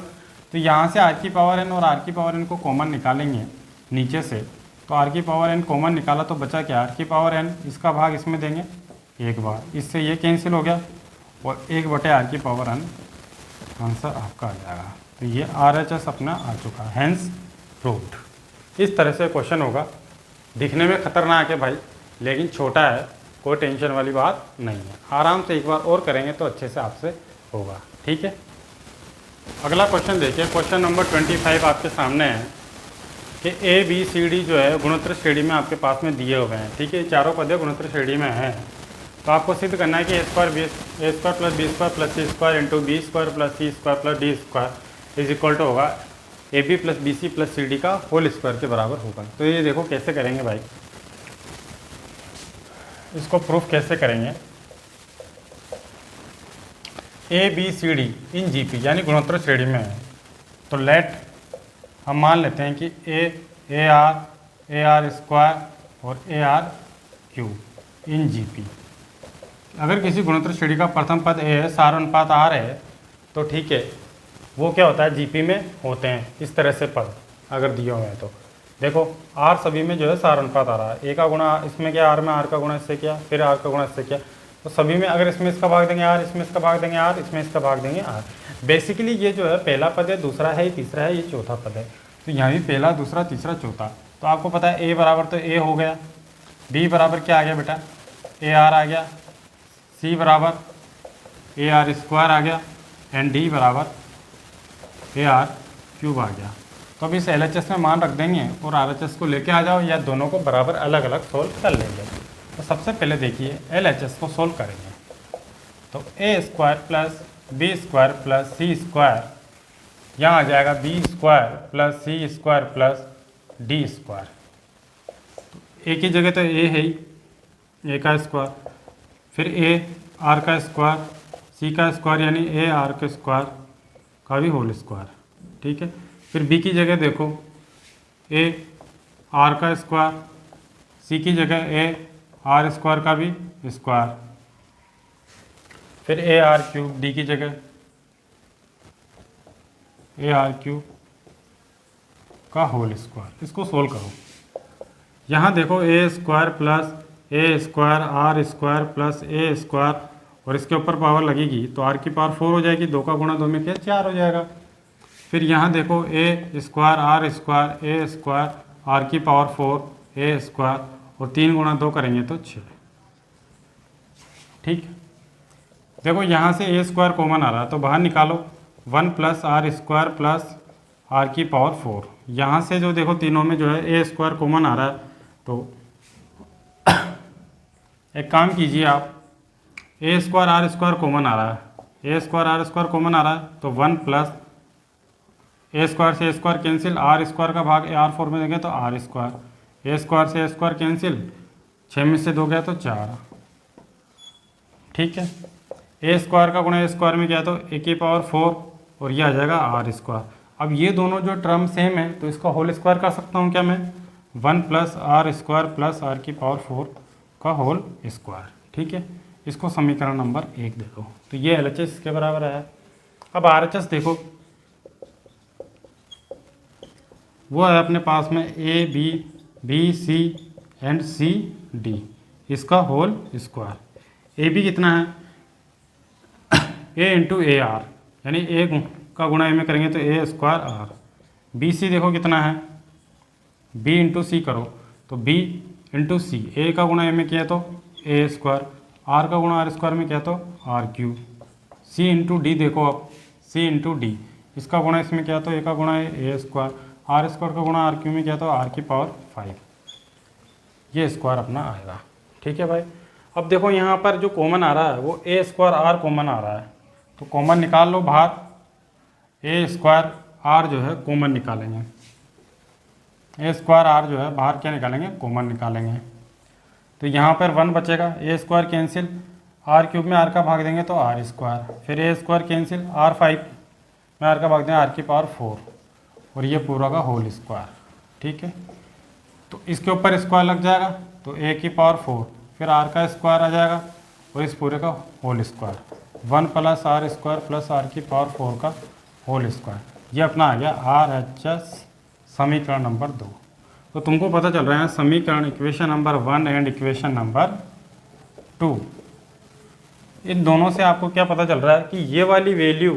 A: तो यहाँ से r की पावर n और r की पावर n को कॉमन निकालेंगे नीचे से, तो r की पावर n कॉमन निकाला तो बचा क्या, r की पावर n, इसका भाग इसमें देंगे एक बार, इससे ये कैंसिल हो गया और 1/r की पावर n आंसर आपका आ जाएगा। तो ये RHS अपना आ चुका है, हैंस प्रूव्ड। इस तरह से क्वेश्चन होगा, दिखने में खतरनाक है भाई, लेकिन छोटा है, कोई टेंशन वाली बात नहीं है। आराम से एक बार और करेंगे तो अच्छे से आपसे होगा, ठीक है। अगला क्वेश्चन देखिए, क्वेश्चन नंबर 25 आपके सामने है कि ABCD जो है गुणोत्तर श्रेणी में आपके पास में दिए हुए हैं, ठीक है। चारों पद गुणोत्तर श्रेणी में हैं, तो आपको सिद्ध करना है कि a square plus B square plus C square into B square plus C square plus D square is equal to होगा AB plus BC plus CD का होल स्क्वायर के बराबर होगा। तो ये देखो कैसे करेंगे भाई, इसको प्रूफ कैसे करेंगे। ABCD इन GP यानी गुणोत्तर श्रेणी में है, तो लेट हम मान लेते हैं कि AR स्क्वायर और AR क्यूब इन GP। अगर किसी गुणोत्तर श्रेणी का प्रथम पद A है, सार अनुपात R है, तो ठीक है, वो क्या होता है GP में होते हैं इस तरह से पद अगर दिए हुए हैं। तो देखो R सभी में जो है सार अनुपात आ रहा है, A का गुणा इसमें क्या, R में R का गुणा इससे किया, फिर R का गुणा इससे किया, तो सभी में अगर इसमें इसका भाग देंगे R, इसमें इसका भाग देंगे R, इसमें इसका भाग देंगे R। बेसिकली ये जो है पहला पद है, दूसरा है, तीसरा है, ये चौथा पद है। तो यहाँ भी पहला, दूसरा, तीसरा, चौथा। तो आपको पता है A बराबर तो A हो गया, B बराबर क्या आ गया बेटा, AR आ गया, C बराबर AR स्क्वायर आ गया, एंड D बराबर AR क्यूब आ गया। तो अब इस LHS में मान रख देंगे और RHS को लेके आ जाओ, या दोनों को बराबर अलग अलग सोल्व कर लेंगे। तो सबसे पहले देखिए LHS को सोल्व करेंगे, तो A square plus B square plus C square, यहाँ आ जाएगा B square plus C square plus D square. तो A की जगह तो A है ही, A का स्क्वायर, फिर A R का स्क्वायर, C का स्क्वायर यानी AR के स्क्वायर का भी होल स्क्वायर, ठीक है। फिर B की जगह देखो A R का स्क्वायर, C की जगह A R स्क्वायर का भी स्क्वायर, फिर AR क्यूब, D की जगह AR क्यूब का होल स्क्वायर। इसको सोल्व करो, यहाँ देखो A square plus A square R square plus A square, और इसके ऊपर पावर लगेगी तो R की पावर 4 हो जाएगी, 2 का गुणा 2 में क्या 4 हो जाएगा। फिर यहाँ देखो A square R square A square R की पावर 4 A स्क्वायर, और 3 गुणा 2 करेंगे तो 6, ठीक। देखो यहाँ से A स्क्वायर कॉमन आ रहा है तो बाहर निकालो, 1 plus R square plus R की पावर 4। यहाँ से जो देखो तीनों में जो है A स्क्वायर कॉमन आ रहा है, तो एक काम कीजिए आप, A square R square common आ रहा है, A square R square common आ रहा है, तो 1 प्लस A स्क्वायर से A square cancel, R square का भाग AR4 में देंगे तो R स्क्वायर, A स्क्वायर से A स्क्वायर कैंसिल, 6 में से 2 गया तो 4, ठीक है। A स्क्वायर का गुणा A स्क्वायर में क्या, तो A की पावर 4 और ये आ जाएगा R स्क्वायर। अब ये दोनों जो टर्म सेम है तो इसका होल स्क्वायर कर सकता हूँ क्या मैं, 1 plus R square plus R की पावर 4 का होल स्क्वायर, ठीक है। इसको समीकरण नंबर 1 दे दो, तो ये LHS इसके बराबर है। अब RHS देखो, वो है अपने पास में B, C and C D, इसका होल स्क्वायर। AB कितना है, A इंटू AR, यानी A का गुणा A में करेंगे तो A स्क्वायर R। BC देखो कितना है, B इंटू C करो तो B इंटू C, A का गुणा A में किया तो A स्क्वायर, R का गुणा R स्क्वायर में किया तो R cube. C into D देखो अब, C इंटू D, इसका गुणा इसमें किया तो A का गुणा A स्क्वायर, R स्क्वायर का गुणा R क्यूब में किया तो R की पावर 5, ये स्क्वायर अपना आएगा, ठीक है भाई। अब देखो यहाँ पर जो कॉमन आ रहा है वो A स्क्वायर R कॉमन आ रहा है, तो कॉमन निकाल लो बाहर, A स्क्वायर R जो है कॉमन निकालेंगे, A स्क्वायर R जो है बाहर क्या निकालेंगे, कॉमन निकालेंगे। तो यहाँ पर 1 बचेगा, A square cancel, R cube में R का भाग देंगे तो R स्क्वायर, फिर A स्क्वायर कैंसिल, R5 में R का भाग देंगे R की पावर 4, और ये पूरा का होल स्क्वायर, ठीक है। तो इसके ऊपर स्क्वायर लग जाएगा तो A की पावर 4, फिर R का स्क्वायर आ जाएगा, और इस पूरे का होल स्क्वायर, 1 + r² + r की पावर 4 का होल स्क्वायर। ये अपना आ गया RHS समीकरण नंबर 2। तो तुमको पता चल रहा है समीकरण equation number 1 and equation number 2, इन दोनों से आपको क्या पता चल रहा है कि ये वाली वैल्यू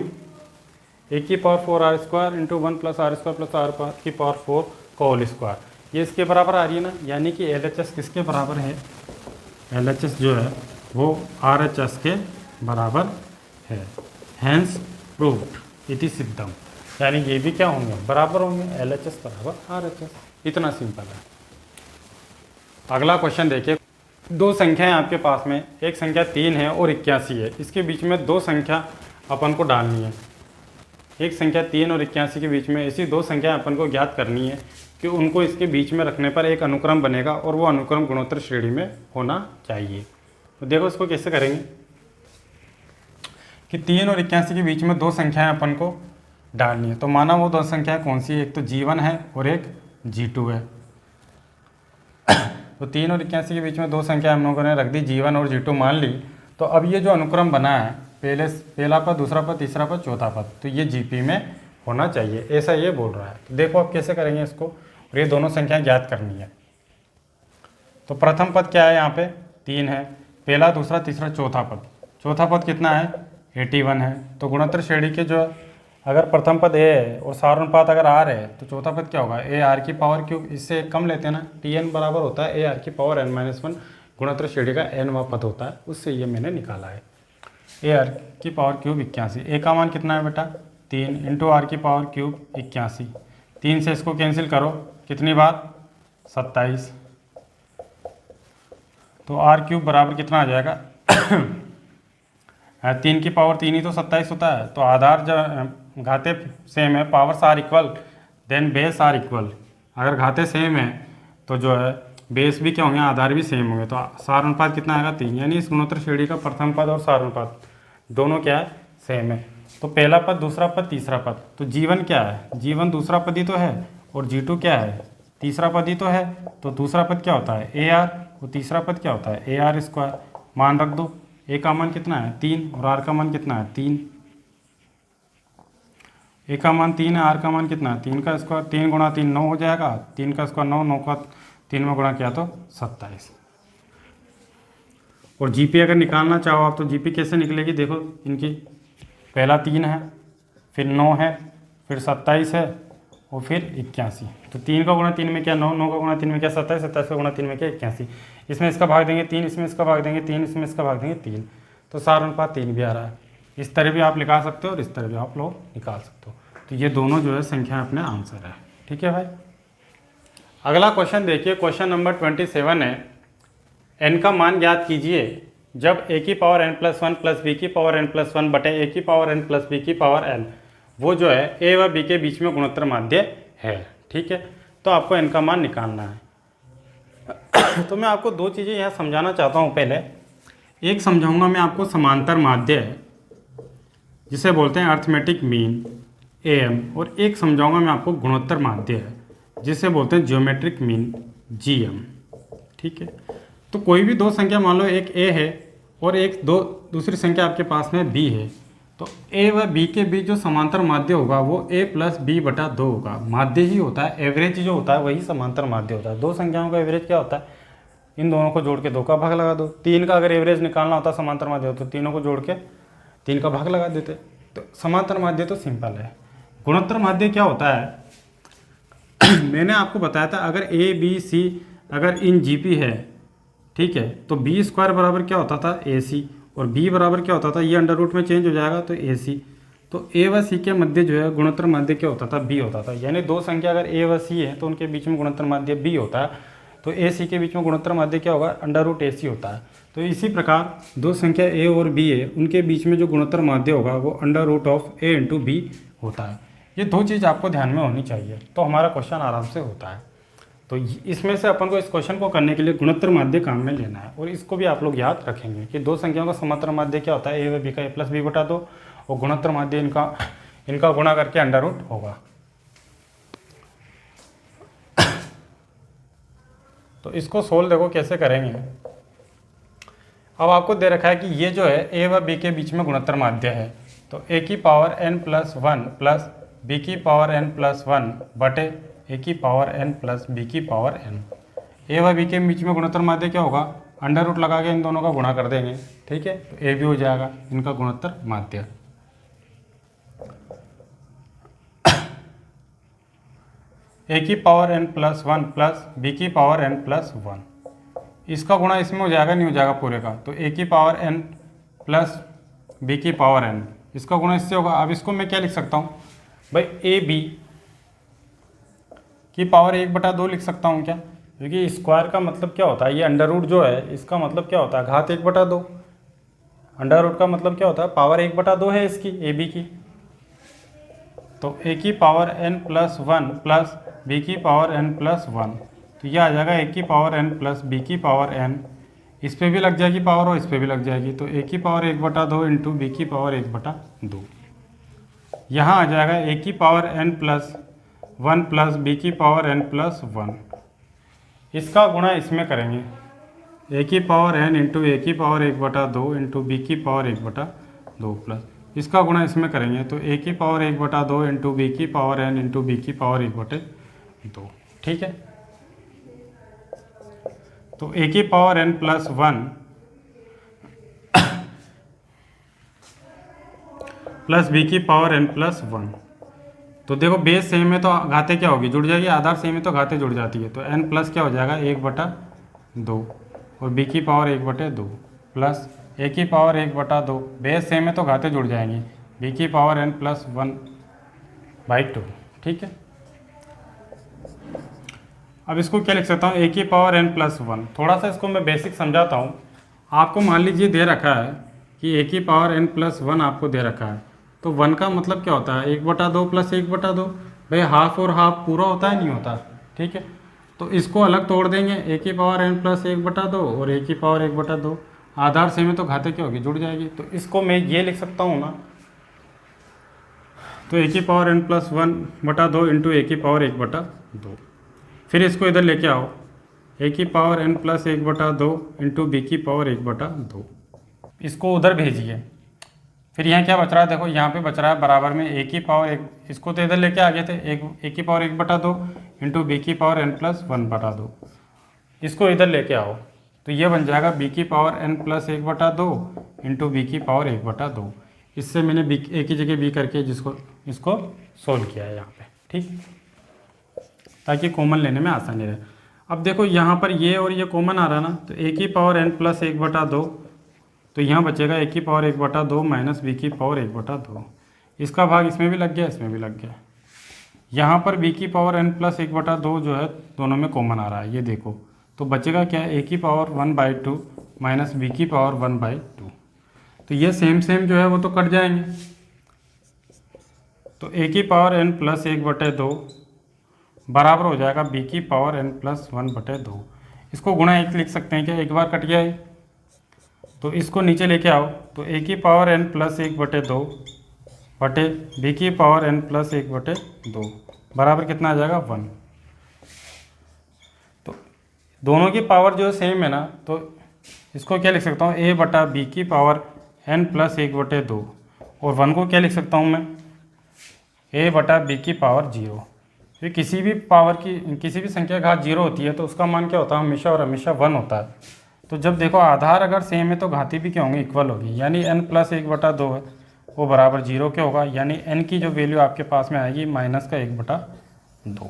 A: a की पावर 4r² × 1 + r² + r की पावर 4 का होल स्क्वायर, ये इसके बराबर आ रही है ना, यानी कि LHS किसके बराबर है, LHS जो है वो RHS के बराबर है। हैंस प्रूव्ड इति सिद्धम, यानी ये भी क्या होंगे, बराबर होंगे, LHS बराबर RHS। इतना सिंपल है। अगला क्वेश्चन देखिए, दो संख्याएं आपके पास में, एक संख्या 3 है और 81 है, इसके बीच में दो संख्या अपन को डालनी है। एक संख्या 3 और 81 के बीच में ऐसी दो संख्या अपन को ज्ञात करनी है कि उनको इसके बीच में रखने पर एक अनुक्रम बनेगा और वो अनुक्रम गुणोत्तर श्रेणी में होना चाहिए। तो देखो इसको कैसे करेंगे कि 3 और 81 के बीच में दो संख्याएं अपन को डालनी है। तो माना वो दो संख्याएं कौन सी है, एक तो G1 है और एक G2 है। तो 3 और 81 के बीच में दो संख्या हम लोगों ने रख दी, G1 और G2 मान ली। तो अब ये जो अनुक्रम बना है, पहला पद, दूसरा पद, तीसरा पद, चौथा पद, तो ये GP में होना चाहिए, ऐसा ये बोल रहा है। तो देखो आप कैसे करेंगे इसको, और ये दोनों संख्याएं ज्ञात करनी है। तो प्रथम पद क्या है, यहाँ पे 3 है, पहला, दूसरा, तीसरा, चौथा पद। चौथा पद कितना है, 81 है। तो गुणोत्तर श्रेणी के जो अगर प्रथम पद A है और सारानुपात अगर R है, तो चौथा पद क्या होगा, AR की पावर क्यूब। इससे कम लेते हैं ना, TN बराबर होता है AR की पावर n-1, गुणोत्तर श्रेणी का nवां पद होता है, उससे ये मैंने निकाला है। AR की पावर क्यूब 81, A का मान कितना है बेटा, 3 × R की पावर क्यूब 81। 3 से इसको कैंसिल करो, कितनी बार, 27। तो R³ बराबर कितना आ जाएगा 3 की पावर 3 ही तो 27 होता है। तो आधार जब घाते सेम है, powers are equal, then base are equal. अगर घाते सेम है तो जो है बेस भी क्या होंगे, आधार भी सेम होंगे। तो सार अनुपात कितना आएगा, 3। यानी इस गुणोत्तर श्रेणी का प्रथम पद और सार अनुपात दोनों क्या है, सेम है। तो पहला पद, दूसरा पद, तीसरा पद। तो G1 क्या है, G1 दूसरा पद ही तो है, और G2 क्या है, तीसरा पद ही तो है। तो दूसरा पद क्या होता है, AR, और तीसरा पद क्या होता है, AR²। मान रख दो, A का मान कितना है, 3, और R का मान कितना है, 3। A का मान 3 है, R का मान कितना है, 3 का स्क्वायर। 3 × 3 9 हो जाएगा, 3 का स्क्वायर 9, 9 का 3 में गुणा किया तो 27। और GP अगर निकालना चाहो आप, तो GP कैसे निकलेगी, देखो इनकी, पहला 3 है, फिर 9 है, फिर 27 है, और फिर 81। तो 3 का गुणा 3 में क्या, 9, 9 का गुणा 3 में क्या, 27, 27 का गुणा 3 में क्या, 81। इसमें इसका भाग देंगे 3, इसमें इसका भाग देंगे 3, इसमें इसका भाग देंगे 3। तो सार अनुपात 3 भी आ रहा है। इस तरह भी आप निकाल सकते हो और इस तरह भी आप लोग निकाल सकते हो। तो ये दोनों जो है संख्या अपने आंसर है। ठीक है भाई। अगला क्वेश्चन देखिए, क्वेश्चन नंबर 27 है, n का मान ज्ञात कीजिए जब a की पावर n+1 + b की पावर n+1 बटे a की पावर n + b की पावर n, वो जो है a व b के बीच में गुणोत्तर माध्य है। ठीक है, तो आपको n का मान निकालना है। तो मैं आपको दो चीज़ें यहाँ समझाना चाहता हूँ। पहले एक समझाऊंगा मैं आपको समांतर माध्य जिसे बोलते हैं अर्थमेटिक मीन AM, और एक समझाऊंगा मैं आपको गुणोत्तर माध्य है जिसे बोलते हैं ज्योमेट्रिक मीन GM। ठीक है, तो कोई भी दो संख्या मान लो, एक A है और एक दूसरी संख्या आपके पास में B है, तो A व B के बीच जो समांतर माध्य होगा वो A + B/2 होगा। माध्य ही होता है, एवरेज जो होता है वही समांतर माध्य होता है। दो संख्याओं का एवरेज क्या होता है, इन दोनों को जोड़ के 2 का भाग लगा दो। 3 का अगर एवरेज निकालना होता समांतर माध्य हो तो तीनों को जोड़ के 3 का भाग लगा देते। तो समांतर माध्य तो सिंपल है। गुणोत्तर माध्य क्या होता है मैंने आपको बताया था, अगर ABC अगर इन GP है, ठीक है, तो B² बराबर क्या होता था, AC, और B बराबर क्या होता था, ये अंडर रूट में चेंज हो जाएगा तो AC। तो A व C के मध्य जो है गुणोत्तर माध्य क्या होता था, B होता था। यानी दो संख्या अगर A व C है तो उनके बीच में गुणोत्तर माध्य B होता है। तो AC के बीच में गुणोत्तर माध्य क्या होगा, √AC होता है। तो इसी प्रकार दो संख्या A और B है, उनके बीच में जो गुणोत्तर माध्य होगा वो √A × B होता है। ये दो चीज़ आपको ध्यान में होनी चाहिए, तो हमारा क्वेश्चन आराम से होता है। तो इसमें से अपन को इस क्वेश्चन को करने के लिए गुणोत्तर माध्य काम में लेना है, और इसको भी आप लोग याद रखेंगे कि दो संख्याओं का समांतर माध्य क्या होता है, A व B का A + B/2, और गुणोत्तर माध्य इनका गुणा करके √ होगा। तो इसको सोल्व देखो कैसे करेंगे। अब आपको दे रखा है कि ये जो है ए व बी के बीच में गुणोत्तर माध्य है, तो ए की power n plus one plus B की पावर n प्लस वन बटे ए की पावर n प्लस बी की पावर n। ए व बी के बीच में गुणोत्तर माध्य क्या होगा, अंडर रूट लगा के इन दोनों का गुणा कर देंगे, ठीक है, तो ए भी हो जाएगा इनका गुणोत्तर माध्य। ए की power n plus one plus B की पावर n प्लस वन, इसका गुणा इसमें हो जाएगा, नहीं हो जाएगा पूरे का, तो ए की पावर n प्लस बी की पावर n, इसका गुणा इससे होगा। अब इसको मैं क्या लिख सकता हूँ भाई, ए बी की पावर 1/2 लिख सकता हूँ क्या, क्योंकि स्क्वायर का मतलब क्या होता है, ये अंडर रूट जो है इसका मतलब क्या होता है, घात 1/2। अंडर रूट का मतलब क्या होता है, पावर 1/2 है इसकी ए बी की, तो ए की power n plus one plus B की पावर n प्लस वन, तो ये आ जाएगा ए की पावर n प्लस बी की पावर n, इस पर भी लग जाएगी पावर और इस पर भी लग जाएगी, तो ए की पावर 1/2 इंटू बी की पावर 1/2। यहाँ आ जाएगा ए की power n plus one plus B की पावर n प्लस वन, इसका गुणा इसमें करेंगे, ए की पावर n इंटू ए की पावर 1/2 इंटू बी की पावर 1/2 प्लस इसका गुणा इसमें करेंगे, तो ए की पावर 1/2 इंटू बी की पावर n इंटू बी की पावर 1/2, ठीक है। तो ए की power n plus one plus B की पावर n प्लस वन, तो देखो बेस सेम है तो घाते क्या होगी, जुड़ जाएगी, आधार सेम है तो घाते जुड़ जाती है, तो n प्लस क्या हो जाएगा 1/2 और बी की पावर 1/2 प्लस ए की पावर 1/2, बेस सेम है तो घाते जुड़ जाएंगी, बी की पावर n प्लस 1/2, ठीक है। अब इसको क्या लिख सकता हूँ, ए की पावर n प्लस वन, थोड़ा सा इसको मैं बेसिक समझाता हूँ। आपको मान लीजिए दे रखा है कि ए की पावर n प्लस वन आपको दे रखा है, तो वन का मतलब क्या होता है 1/2 प्लस 1/2, भाई हाफ और हाफ पूरा होता है, नहीं होता, ठीक है। तो इसको अलग तोड़ देंगे, ए की पावर n प्लस 1/2 और ए की पावर 1/2, आधार सेम है तो घाते क्या होगी, जुड़ जाएगी, तो इसको मैं ये लिख सकता हूँ ना, तो ए की power n plus 1/2 into A की पावर 1/2, फिर इसको इधर लेके आओ, ए की power n plus 1/2 into B की पावर 1/2, इसको उधर भेजिए, फिर यहाँ क्या बच रहा है, देखो यहाँ पे बच रहा है बराबर में ए की पावर एक, इसको तो इधर लेके आ गए थे, ए की पावर 1/2 इंटू बी की पावर n प्लस 1/2, इसको इधर लेके आओ, तो ये बन जाएगा बी की power n plus 1/2 into B की पावर 1/2, इससे मैंने बी ए की जगह बी करके इसको सोल्व किया है यहाँ पे, ठीक, ताकि कॉमन लेने में आसानी रहे। अब देखो यहाँ पर ये और ये कॉमन आ रहा ना, तो ए की पावर n प्लस 1/2, तो यहाँ बचेगा ए की पावर 1/2 माइनस बी की पावर 1/2, इसका भाग इसमें भी लग गया, इसमें भी लग गया। यहाँ पर बी की पावर n प्लस 1/2 जो है दोनों में कॉमन आ रहा है, ये देखो, तो बचेगा क्या, ए की पावर 1/2 माइनस बी की पावर 1/2, तो ये सेम सेम जो है वो तो कट जाएंगे, तो ए की पावर n प्लस 1/2 बराबर हो जाएगा बी की पावर n प्लस 1/2, इसको गुणा एक लिख सकते हैं क्या, एक बार कट गया है, तो इसको नीचे लेके आओ, तो ए की पावर n प्लस 1/2 बटे बी की पावर n प्लस 1/2 बराबर कितना आ जाएगा 1, तो दोनों की पावर जो सेम है ना, तो इसको क्या लिख सकता हूँ, a बटा बी की पावर n प्लस 1/2, और 1 को क्या लिख सकता हूँ मैं, a बटा बी की पावर 0, तो किसी भी पावर की किसी भी संख्या घात 0 होती है तो उसका मान क्या होता है, हमेशा और हमेशा 1 होता है। तो जब देखो आधार अगर सेम है तो घाती भी क्या होंगे, इक्वल होगी, यानी n प्लस 1/2 है वो बराबर 0 क्या होगा, यानी n की जो वैल्यू आपके पास में आएगी माइनस का 1/2,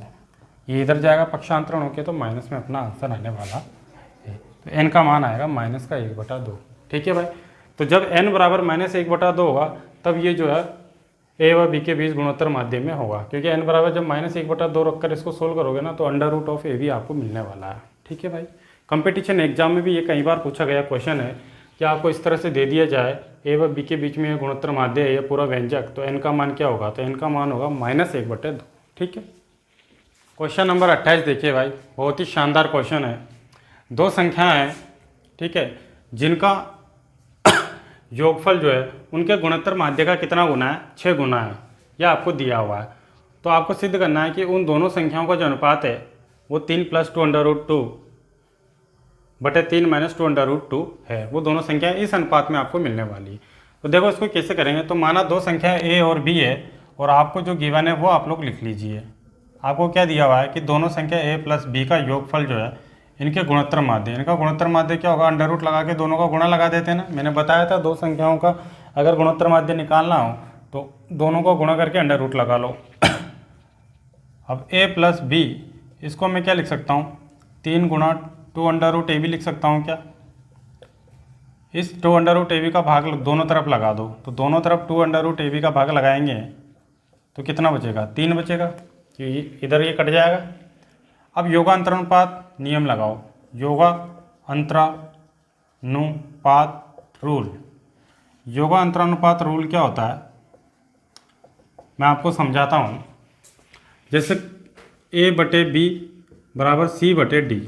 A: ये इधर जाएगा पक्षांतरण होके, तो माइनस में अपना आंसर आने वाला है, तो n का मान आएगा माइनस का 1/2, ठीक है भाई। तो जब n बराबर माइनस 1/2 होगा तब ये जो है ए व बी के बीच गुणोत्तर माध्य में होगा, क्योंकि n बराबर जब माइनस 1/2 रखकर इसको सोल्व करोगे ना तो अंडर रूट ऑफ ए भी आपको मिलने वाला है, ठीक है भाई। कंपटीशन एग्जाम में भी ये कई बार पूछा गया क्वेश्चन है कि आपको इस तरह से दे दिया जाए ए व बी के बीच में गुणोत्तर माध्य है, ये पूरा व्यंजक, तो n का मान क्या होगा, तो n का मान होगा माइनस 1/2, ठीक है। क्वेश्चन नंबर 28 देखिए भाई, बहुत ही शानदार क्वेश्चन है। दो संख्याएं हैं, ठीक है, जिनका योगफल जो है उनके गुणोत्तर माध्य का कितना गुना है, 6 गुना है, यह आपको दिया हुआ है। तो आपको सिद्ध करना है कि उन दोनों संख्याओं का जो अनुपात है वो 3 + 2√2 बटे 3 माइनस 2 अंडर रूट 2 है। वो दोनों संख्याएं इस अनुपात में आपको मिलने वाली है। तो देखो इसको कैसे करेंगे, तो माना दो संख्याएं ए और बी है और आपको जो गिवन है वो आप लोग लिख लीजिए। आपको क्या दिया हुआ है कि दोनों संख्या ए प्लस बी का योगफल जो है इनके गुणोत्तर माध्य, इनका गुणोत्तर माध्य क्या होगा, अंडर रूट लगा के दोनों का गुणा लगा देते हैं ना। मैंने बताया था दो संख्याओं का अगर गुणोत्तर माध्य निकालना हो तो दोनों को गुणा करके अंडर रूट लगा लो। अब a प्लस बी, इसको मैं क्या लिख सकता हूँ, 3 गुणा 2 अंडर रूट ए बी लिख सकता हूँ क्या। इस 2 अंडर रूट ए बी का भाग दोनों तरफ लगा दो, तो दोनों तरफ 2 अंडर रूट ए बी का भाग लगाएंगे तो कितना बचेगा, 3 बचेगा, कि इधर ये कट जाएगा। अब योगांतरानुपात नियम लगाओ, योगांतरानुपात रूल। योगांतरानुपात रूल क्या होता है, मैं आपको समझाता हूँ। जैसे a बटे बी बराबर c बटे डी,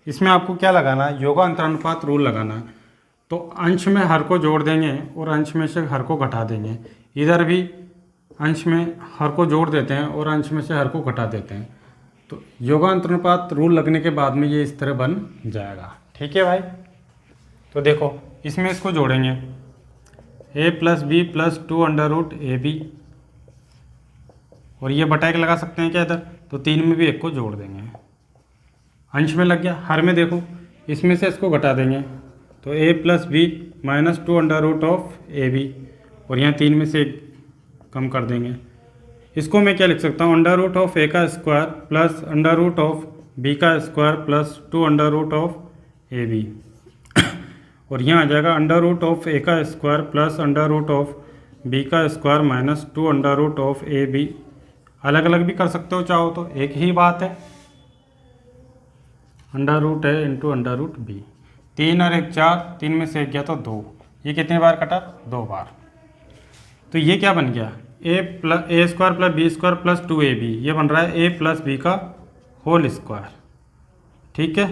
A: इसमें आपको क्या लगाना है, योगांतरानुपात रूल लगाना है। तो अंश में हर को जोड़ देंगे और अंश में से हर को घटा देंगे। इधर भी अंश में हर को जोड़ देते हैं और अंश में से हर को घटा देते हैं। तो योगांतरानुपात रूल लगने के बाद में ये इस तरह बन जाएगा। ठीक है भाई, तो देखो इसमें इसको जोड़ेंगे, a plus B plus 2 under root A B, और ये बटा एक लगा सकते हैं क्या इधर, तो 3 में भी एक को जोड़ देंगे, अंश में लग गया। हर में देखो इसमें से इसको घटा देंगे तो a plus B minus 2 under root of A B, और यहाँ 3 में से एक कम कर देंगे। इसको मैं क्या लिख सकता हूँ, अंडर रूट ऑफ ए का square plus under root of B का square plus 2 under root of A B, और यहाँ आ जाएगा अंडर रूट ऑफ ए का square plus under root of B का square minus 2 under root of A B. अलग अलग भी कर सकते हो चाहो तो, एक ही बात है, अंडर रूट है इंटू अंडर रूट बी। 3 और 1 4, 3 में से 1 गया तो 2, ये कितने बार कटा, 2 बार। तो ये क्या बन गया, A square plus B square plus 2ab, ये बन रहा है a प्लस बी का होल स्क्वायर। ठीक है,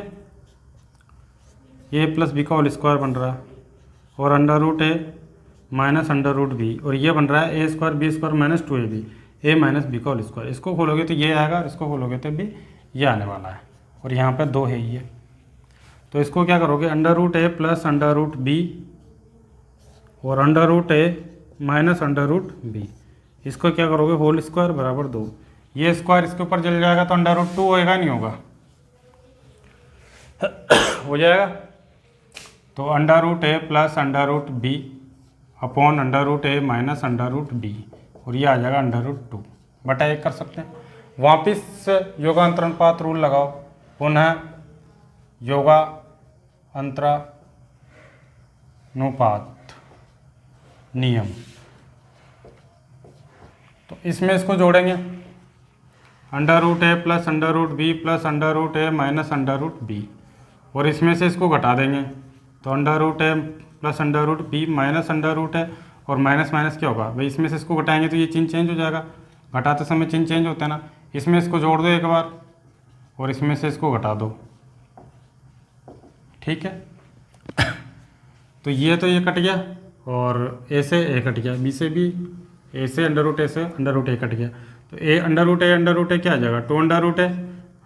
A: a प्लस बी का होल स्क्वायर बन रहा है, और under root A minus under root B, और ये बन रहा है a square B square minus 2ab, a minus B का होल स्क्वायर। इसको खोलोगे तो ये आएगा, इसको खोलोगे तो भी ये आने वाला है, और यहाँ पे 2 है ये। तो इसको क्या करोगे, under root A plus under root B और under root A minus under root B, इसको क्या करोगे, होल स्क्वायर बराबर 2। ये स्क्वायर इसके ऊपर चल जाएगा तो अंडर रूट 2 होएगा, नहीं होगा, हो जाएगा। तो under root A plus under root B upon under root A minus under root B, और ये आ जाएगा अंडर रूट 2 बटा 1 कर सकते हैं। वापिस योगांतरानुपात रूल लगाओ, पुनः योगांतरानुपात नियम। तो इसमें इसको जोड़ेंगे, under root A plus under root B plus under root A minus under root B, और इसमें से इसको घटा देंगे तो under root A plus under root B minus under root है, और माइनस माइनस क्या होगा भाई, इसमें से इसको घटाएंगे तो ये चिन्ह चेंज हो जाएगा, घटाते समय चिन्ह चेंज होता है ना। इसमें इसको जोड़ दो एक बार और इसमें से इसको घटा दो। ठीक है, तो ये कट गया और ए से ए कट गया, बी से बी, ए से अंडर रूट ए से अंडर रूट ए कट गया। तो ए अंडर रूट ए क्या आ जाएगा, 2 under root A,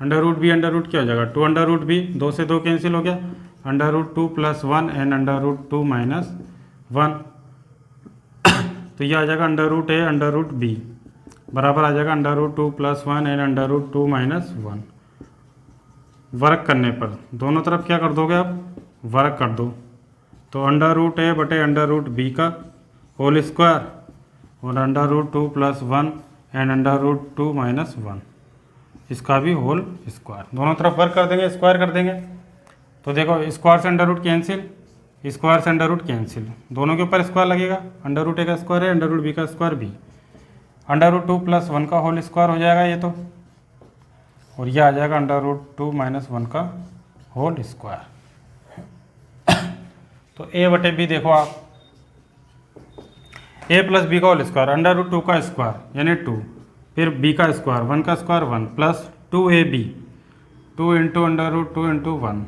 A: under root B under root क्या हो जाएगा, 2 अंडर रूट बी, 2 से 2 कैंसिल हो गया, under root 2 plus 1 and under root 2 minus 1। तो ये आ जाएगा under root A under root B बराबर आ जाएगा under root 2 plus 1 and under root 2 minus 1। Work करने पर दोनों तरफ क्या कर दोगे आप, वर्क कर दो, तो अंडर रूट ए बटे अंडर रूट बी का होल स्क्वायर और under root 2 plus 1 and under root 2 minus 1, इसका भी होल स्क्वायर। दोनों तरफ वर्क कर देंगे, स्क्वायर कर देंगे। तो देखो स्क्वायर से अंडर रूट कैंसिल, स्क्वायर से अंडर रूट कैंसिल, दोनों के ऊपर स्क्वायर लगेगा, अंडर रूट ए का स्क्वायर है, अंडर रूट बी का square B, under root 2 plus 1 का होल स्क्वायर हो जाएगा ये तो, और ये आ जाएगा अंडर रूट 2 माइनस 1 का होल स्क्वायर। तो ए बटे बी देखो आप, ए प्लस बी का होल स्क्वायर, अंडर रूट 2 का स्क्वायर यानी 2, फिर बी का स्क्वायर 1 का square 1 plus 2ab 2 into under root 2 into 1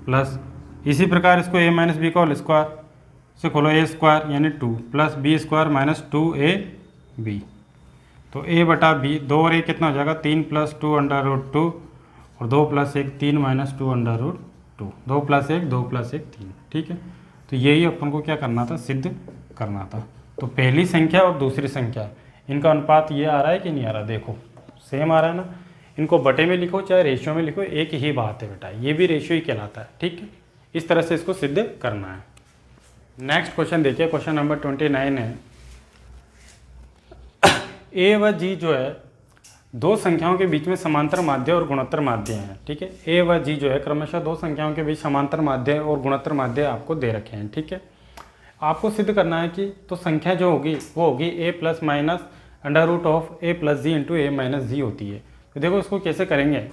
A: plus, इसी प्रकार इसको a माइनस बी का होल स्क्वायर से खोलो, ए स्क्वायर यानी 2 plus B square minus 2ab। तो a बटा बी, 2 और 1 कितना हो जाएगा, 3 प्लस 2 अंडर रूट 2 और 2 प्लस 1 3 माइनस 2 अंडर रूट 2, 2 + 1 2 + 1 3। ठीक है, तो यही अपन को क्या करना था, सिद्ध करना था। तो पहली संख्या और दूसरी संख्या इनका अनुपात ये आ रहा है कि नहीं आ रहा, देखो सेम आ रहा है ना। इनको बटे में लिखो चाहे रेशियो में लिखो, एक ही बात है बेटा, ये भी रेशियो ही कहलाता है। ठीक है, इस तरह से इसको सिद्ध करना है। नेक्स्ट क्वेश्चन देखिए, क्वेश्चन नंबर 29 है। ए व जी जो है दो संख्याओं के बीच में समांतर माध्य और गुणोत्तर माध्य हैं। ठीक है, ए व जी जो है क्रमशः दो संख्याओं के बीच समांतर माध्य और गुणोत्तर माध्य आपको दे रखे हैं। ठीक है, आपको सिद्ध करना है कि तो संख्या जो होगी वो होगी ए plus minus √(a + g × a - g होती है। तो देखो इसको कैसे करेंगे।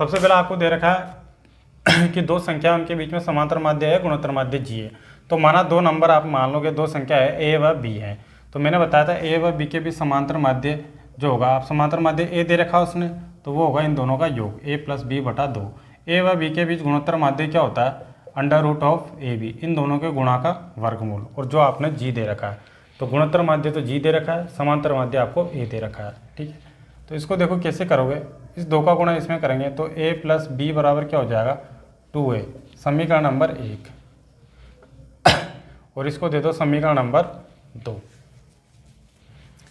A: सबसे पहले आपको दे रखा है कि दो संख्या उनके बीच में समांतर माध्य है, गुणोत्तर माध्य g है। तो माना दो नंबर आप मान लोगे, दो संख्या है a व b है। तो मैंने बताया था a व b के बीच समांतर माध्य जो होगा, आप समांतर माध्य a दे रखा उसने, तो वो होगा इन दोनों का योग a + b/2। a व b के बीच गुणोत्तर माध्य क्या होता है, √(ab), इन दोनों के गुणा का वर्गमूल, और जो आपने g दे रखा है। तो गुणोत्तर माध्य तो g दे रखा है, समांतर माध्य आपको a दे रखा है। ठीक है, तो इसको देखो कैसे करोगे, इस 2 का गुणा इसमें करेंगे तो a + b बराबर क्या हो जाएगा, 2a, समीकरण नंबर 1। और इसको दे दो समीकरण नंबर 2।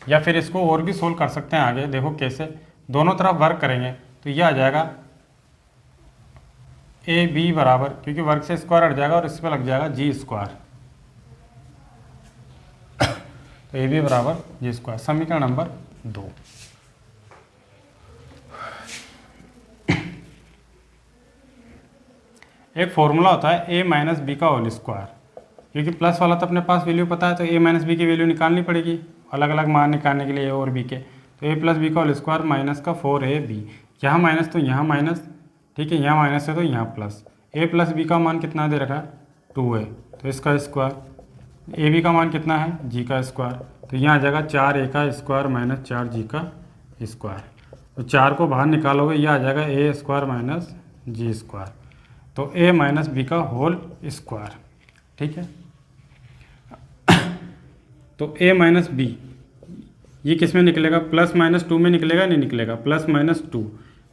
A: या फिर इसको और भी सोल्व कर सकते हैं आगे, देखो कैसे, दोनों तरफ वर्ग करेंगे तो ये आ जाएगा ab बराबर, क्योंकि वर्ग से स्क्वायर हट जाएगा और इस पर लग जाएगा g²। तो ab बराबर g², समीकरण नंबर 2। एक फॉर्मूला होता है a - b का होल स्क्वायर, क्योंकि प्लस वाला तो अपने पास वैल्यू पता है, तो a - b की वैल्यू निकालनी पड़ेगी अलग अलग मान निकालने के लिए a और b के। तो a + b का होल स्क्वायर माइनस का 4ab, यहाँ माइनस तो यहाँ माइनस, ठीक है, यहाँ माइनस है तो यहाँ प्लस। a + b का मान कितना दे रखा है, 2 है, तो इसका स्क्वायर। ए बी का मान कितना है, g का स्क्वायर, तो यहाँ आ जाएगा 4a का स्क्वायर - 4g का स्क्वायर। तो 4 को बाहर निकालोगे, यह आ जाएगा a² - g², तो a - b का होल स्क्वायर। ठीक है, तो a - b ये किस में निकलेगा, +-2 में निकलेगा, नहीं निकलेगा, +-2।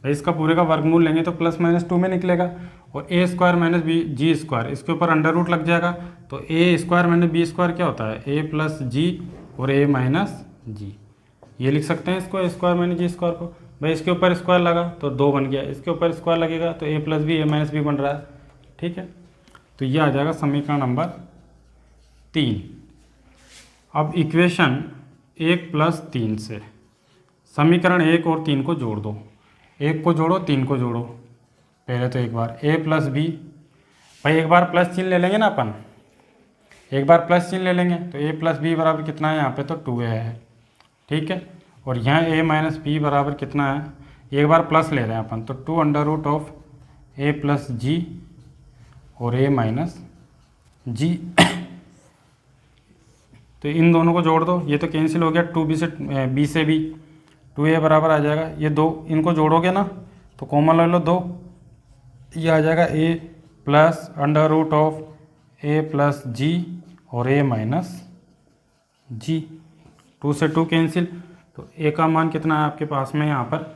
A: भाई इसका पूरे का वर्गमूल लेंगे तो +-2 में निकलेगा। और a² - b g², इसके ऊपर अंडर रूट लग जाएगा, तो a² - b² क्या होता है, a + g और a - g। ये लिख सकते हैं इसको a² - g² को। भाई इसके ऊपर स्क्वायर लगा तो 2 बन गया, इसके ऊपर स्क्वायर लगेगा तो a + b a - b बन रहा है। ठीक है, तो ये आ जाएगा समीकरण नंबर 3। अब इक्वेशन 1 + 3 से समीकरण 1 और 3 को जोड़ दो, 1 को जोड़ो 3 को जोड़ो। पहले तो एक बार a + b, भाई एक बार प्लस चिन्ह ले लेंगे ना अपन, एक बार प्लस चिन्ह ले लेंगे तो a + b बराबर कितना है, यहाँ पे तो 2a है। ठीक है, और यहाँ a - b बराबर कितना है, एक बार प्लस ले रहे हैं अपन, तो 2√(a + g और a - g। तो इन दोनों को जोड़ दो, ये तो कैंसिल हो गया, 2b से b से भी 2a बराबर आ जाएगा। ये 2 इनको जोड़ोगे ना तो कॉमन ले लो 2, ये आ जाएगा a + √(a + g और a - g। 2 से 2 कैंसिल, तो a का मान कितना है आपके पास में यहाँ पर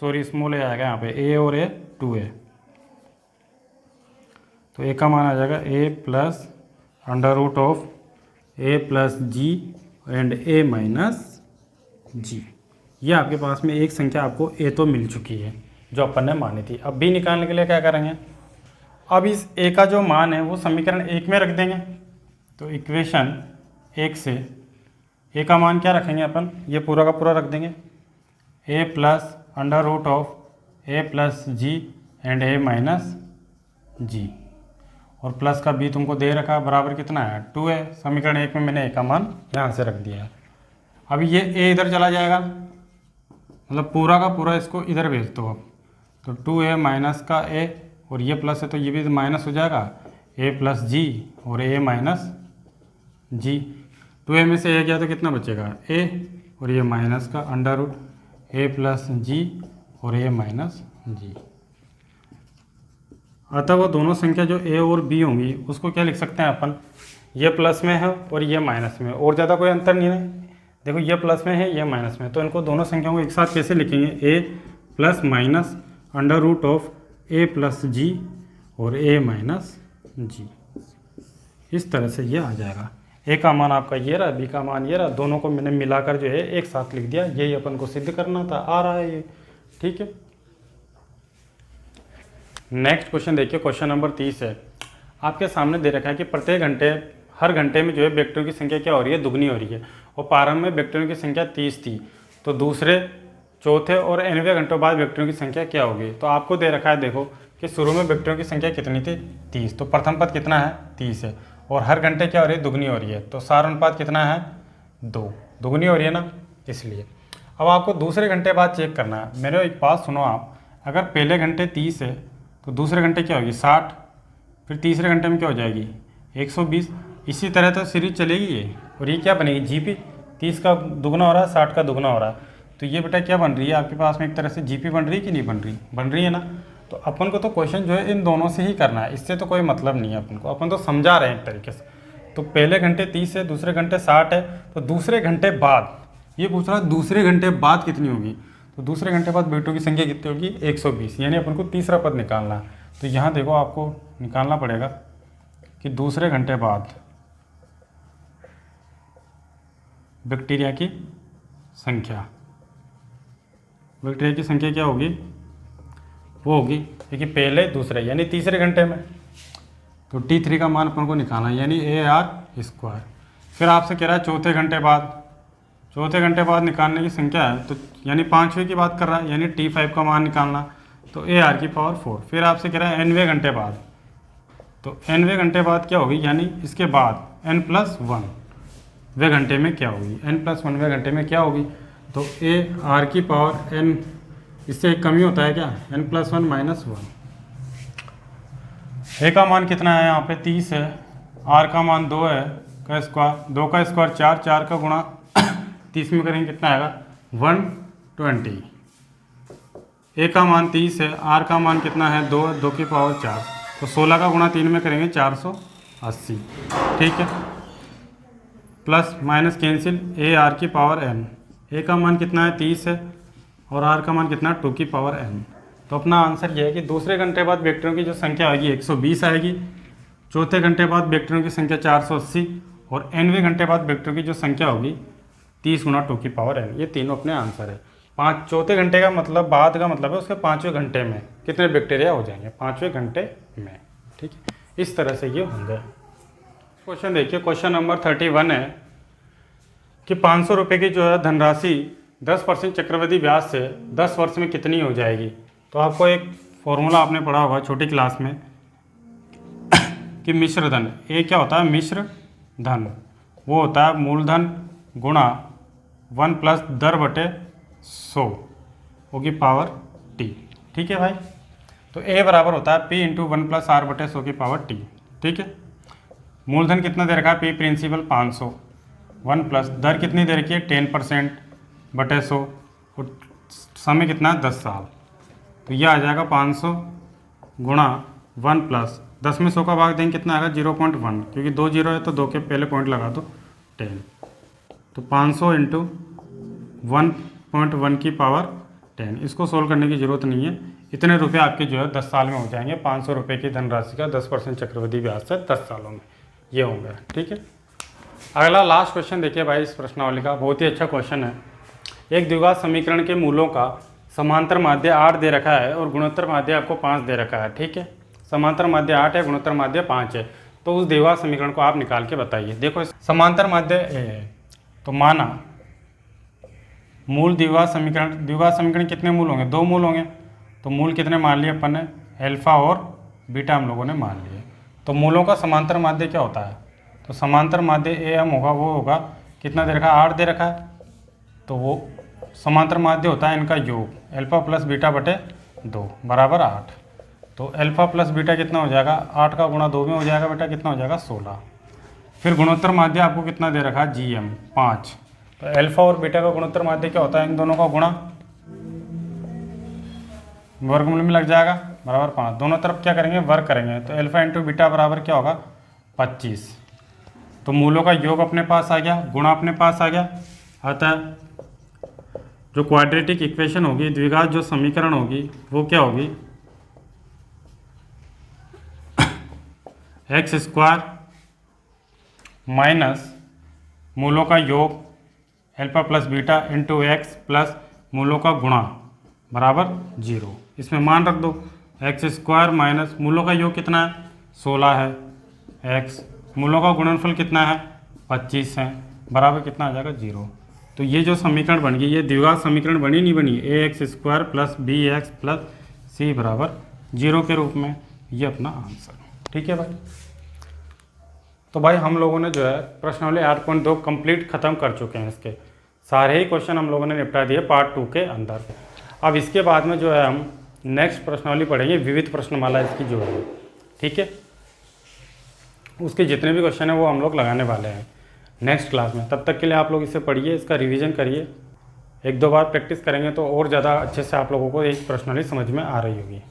A: सॉरी स्मॉल a आएगा यहाँ पे, a और a 2a, तो a का मान आ जाएगा a + √(a + g and a - g। ये आपके पास में एक संख्या आपको a तो मिल चुकी है जो अपन ने मानी थी। अब b निकालने के लिए क्या करेंगे, अब इस a का जो मान है वो समीकरण 1 में रख देंगे। तो इक्वेशन 1 से a का मान क्या रखेंगे अपन, ये पूरा का पूरा रख देंगे, a + √(a + g and a - g, और प्लस का b तुमको दे रखा बराबर कितना है, 2 है। समीकरण 1 में मैंने a का मान यहाँ से रख दिया है। अब ये a इधर चला जाएगा, मतलब पूरा का पूरा इसको इधर भेज दो। अब तो 2a - का a, और ये प्लस है तो ये भी माइनस हो जाएगा, a + g और a - g। 2a में से a गया तो कितना बचेगा, a, और ये माइनस का √(a + g और a - g। अतः वो दोनों संख्या जो a और b होंगी उसको क्या लिख सकते हैं अपन, ये प्लस में है और ये माइनस में, और ज़्यादा कोई अंतर नहीं है। देखो ये प्लस में है, ये माइनस में, तो इनको दोनों संख्याओं को एक साथ कैसे लिखेंगे, a + - √(a ए प्लस जी और ए माइनस जी। इस तरह से ये आ जाएगा। ए का मान आपका ये रहा, बी का मान ये रहा, दोनों को मैंने मिलाकर जो है एक साथ लिख दिया। यही अपन को सिद्ध करना था, आ रहा है ये। ठीक है, नेक्स्ट क्वेश्चन देखिए, क्वेश्चन नंबर 30 है। आपके सामने दे रखा है कि प्रत्येक घंटे, हर घंटे में जो है व्यक्तियों की संख्या क्या हो रही है, दुगनी हो रही है। और प्रारंभ में व्यक्तियों की संख्या 30 थी, तो दूसरे, चौथे और nवें घंटों बाद व्यक्तियों की संख्या क्या होगी। तो आपको दे रखा है, देखो कि शुरू में व्यक्तियों की संख्या कितनी थी, 30। तो प्रथम पद कितना है, 30 है, और हर घंटे क्या हो रही है, दुगनी हो रही है। तो सार अनुपात कितना है, 2, दुगनी हो रही है ना, इसलिए। अब आपको दूसरे घंटे बाद चेक करना है। मेरे एक बात सुनो आप, अगर पहले घंटे 30 है तो दूसरे घंटे क्या होगी, 60, फिर तीसरे घंटे में क्या हो जाएगी, 120। इसी तरह तो सीरीज चलेगी ये। और ये क्या बनेगी, जीपी, 30 का दुगना हो रहा है, 60 का दुगना हो रहा है। तो ये बेटा क्या बन रही है आपके पास में, एक तरह से जीपी बन रही है कि नहीं बन रही, बन रही है ना। तो अपन को तो क्वेश्चन जो है इन दोनों से ही करना है, इससे तो कोई मतलब नहीं है अपन को, अपन तो समझा रहे हैं एक तरीके से। तो पहले घंटे 30 है, दूसरे घंटे 60 है, तो दूसरे घंटे बाद ये पूछ रहा है दूसरे घंटे बाद कितनी होगी। तो दूसरे घंटे बाद बेटों की संख्या कितनी होगी, 120, यानी अपन को तीसरा पद निकालना है। तो यहाँ देखो आपको निकालना पड़ेगा कि दूसरे घंटे बाद बैक्टीरिया की संख्या, बैक्टीरिया की संख्या क्या होगी, वो होगी क्योंकि पहले दूसरे यानी तीसरे घंटे में। तो T3 का मान अपन को निकालना है, यानी AR²। फिर आपसे कह रहा है चौथे घंटे बाद, चौथे घंटे बाद निकालने की संख्या है, तो यानी 5वें की बात कर रहा है, यानी T5 का मान निकालना। तो AR⁴। फिर आपसे कह रहा है nवें घंटे बाद, तो nवें घंटे बाद क्या होगी, यानी इसके बाद n+1 वें घंटे में क्या होगी, n+1 वें घंटे में क्या होगी। तो AR⁴n, इससे एक कमी होता है क्या, n+1 - 1। ए का मान कितना है यहाँ पे, 30 है, आर का मान 2 है, का स्क्वायर, 2 का स्क्वायर 4, 4 का गुणा 30 में करेंगे कितना आएगा, 120। ए का मान 30 है, आर का मान कितना है, 2, 2 की पावर 4, तो 16 का गुणा 3 में करेंगे 480। ठीक है, प्लस माइनस कैंसिल, AR⁴n। ए का मान कितना है, 30 है, और आर का मान कितना है, 2 की पावर n। तो अपना आंसर ये है कि दूसरे घंटे बाद बैक्टीरियों की जो संख्या आएगी 120 आएगी, चौथे घंटे बाद बैक्टीरियों की संख्या 480, और nवें घंटे बाद बैक्टीरियों की जो संख्या होगी 30 × 2 की पावर n। ये तीनों अपने आंसर है। चौथे घंटे का मतलब, बाद का मतलब है उसके 5वें घंटे में कितने बैक्टीरिया हो जाएंगे, 5वें घंटे में। ठीक है, इस तरह से ये होंगे। क्वेश्चन देखिए, क्वेश्चन नंबर 31 है कि 500 रुपये की जो है धनराशि 10% चक्रवृद्धि ब्याज से 10 वर्ष में कितनी हो जाएगी। तो आपको एक फॉर्मूला आपने पढ़ा होगा छोटी क्लास में कि मिश्र धन, ये क्या होता है, मिश्र धन, वो होता है मूलधन गुणा 1 + दर बटे 100 होगी पावर t। ठीक है भाई, तो a बराबर होता है p × 1 + r बटे 100 की पावर t। ठीक है, मूलधन कितना दे रखा है, p प्रिंसिपल 500, 1 + दर कितनी दे रखी है, 10% बटे 100, और समय कितना है, 10 साल। तो यह आ जाएगा 500 गुणा 1 + 10 में 100 का भाग देंगे कितना आएगा, 0.1, क्योंकि 2 0 है तो 2 के पहले पॉइंट लगा दो 10। तो 500 × 1.1 की पावर 10। इसको सोल्व करने की ज़रूरत नहीं है, इतने रुपए आपके जो है 10 साल में हो जाएंगे। 500 रुपये की धनराशि का 10% चक्रवृद्धि ब्याज से 10 सालों में ये होंगे। ठीक है, अगला लास्ट क्वेश्चन देखिए भाई, इस प्रश्नावली का बहुत ही अच्छा क्वेश्चन है। एक द्विघात समीकरण के मूलों का समांतर माध्य 8 दे रखा है और गुणोत्तर माध्य आपको 5 दे रखा है। ठीक है, समांतर माध्य 8 है, गुणोत्तर माध्य 5 है, तो उस द्विघात समीकरण को आप निकाल के बताइए। देखो समांतर माध्य ए है, तो माना मूल द्विघात समीकरण कितने मूल होंगे, 2 मूल होंगे। तो मूल कितने मान लिए अपन ने, अल्फा और बीटा हम लोगों ने मान लिए। तो मूलों का समांतर माध्य क्या होता है, तो समांतर माध्य ए एम होगा, वो होगा कितना दे रखा है, 8 दे रखा है, तो वो समांतर माध्य होता है इनका योग, अल्फा + बीटा बटे 2 बराबर 8। तो अल्फा + बीटा कितना हो जाएगा, 8 का गुणा 2 में हो जाएगा बेटा, कितना हो जाएगा, 16। फिर गुणोत्तर माध्य आपको कितना दे रखा है, GM 5। तो अल्फा और बीटा का गुणोत्तर माध्य क्या होता है, इन दोनों का गुणा वर्गमूल में लग जाएगा बराबर 5। दोनों तरफ क्या करेंगे, वर्ग करेंगे, तो अल्फा × बीटा बराबर क्या होगा, 25। तो मूलों का योग अपने पास आ गया, गुणा अपने पास आ गया। अतः जो क्वाड्रेटिक इक्वेशन होगी, द्विघात जो समीकरण होगी, वो क्या होगी, एक्स स्क्वायर माइनस मूलों का योग alpha plus beta into X plus मूलों का गुणा बराबर 0। इसमें मान रख दो, एक्स स्क्वायर माइनस मूलों का योग कितना है 16 है, एक्स मूलों का गुणनफल कितना है 25 है, बराबर कितना आ जाएगा 0। तो ये जो समीकरण बन गई, ये द्विघात समीकरण बनी नहीं बनी, A X square plus B X plus C बराबर 0 के रूप में, ये अपना आंसर। ठीक है भाई। तो भाई हम लोगों ने जो है प्रश्नावली 8.2 कंप्लीट खत्म कर चुके हैं। इसके सारे ही क्वेश्चन हम लोगों ने निपटा दिए पार्ट 2 के अंदर। अब इसके बाद में जो है हम नेक्स्ट प्रश्नावली पढ़ेंगे, विविध प्रश्नमाला इसकी जो है। ठीक है, उसके जितने भी क्वेश्चन है वो हम लोग लगाने वाले हैं नेक्स्ट क्लास में। तब तक के लिए आप लोग इसे पढ़िए, इसका रिवीजन करिए, 1-2 बार प्रैक्टिस करेंगे तो और ज़्यादा अच्छे से आप लोगों को एक प्रश्नावली समझ में आ रही होगी।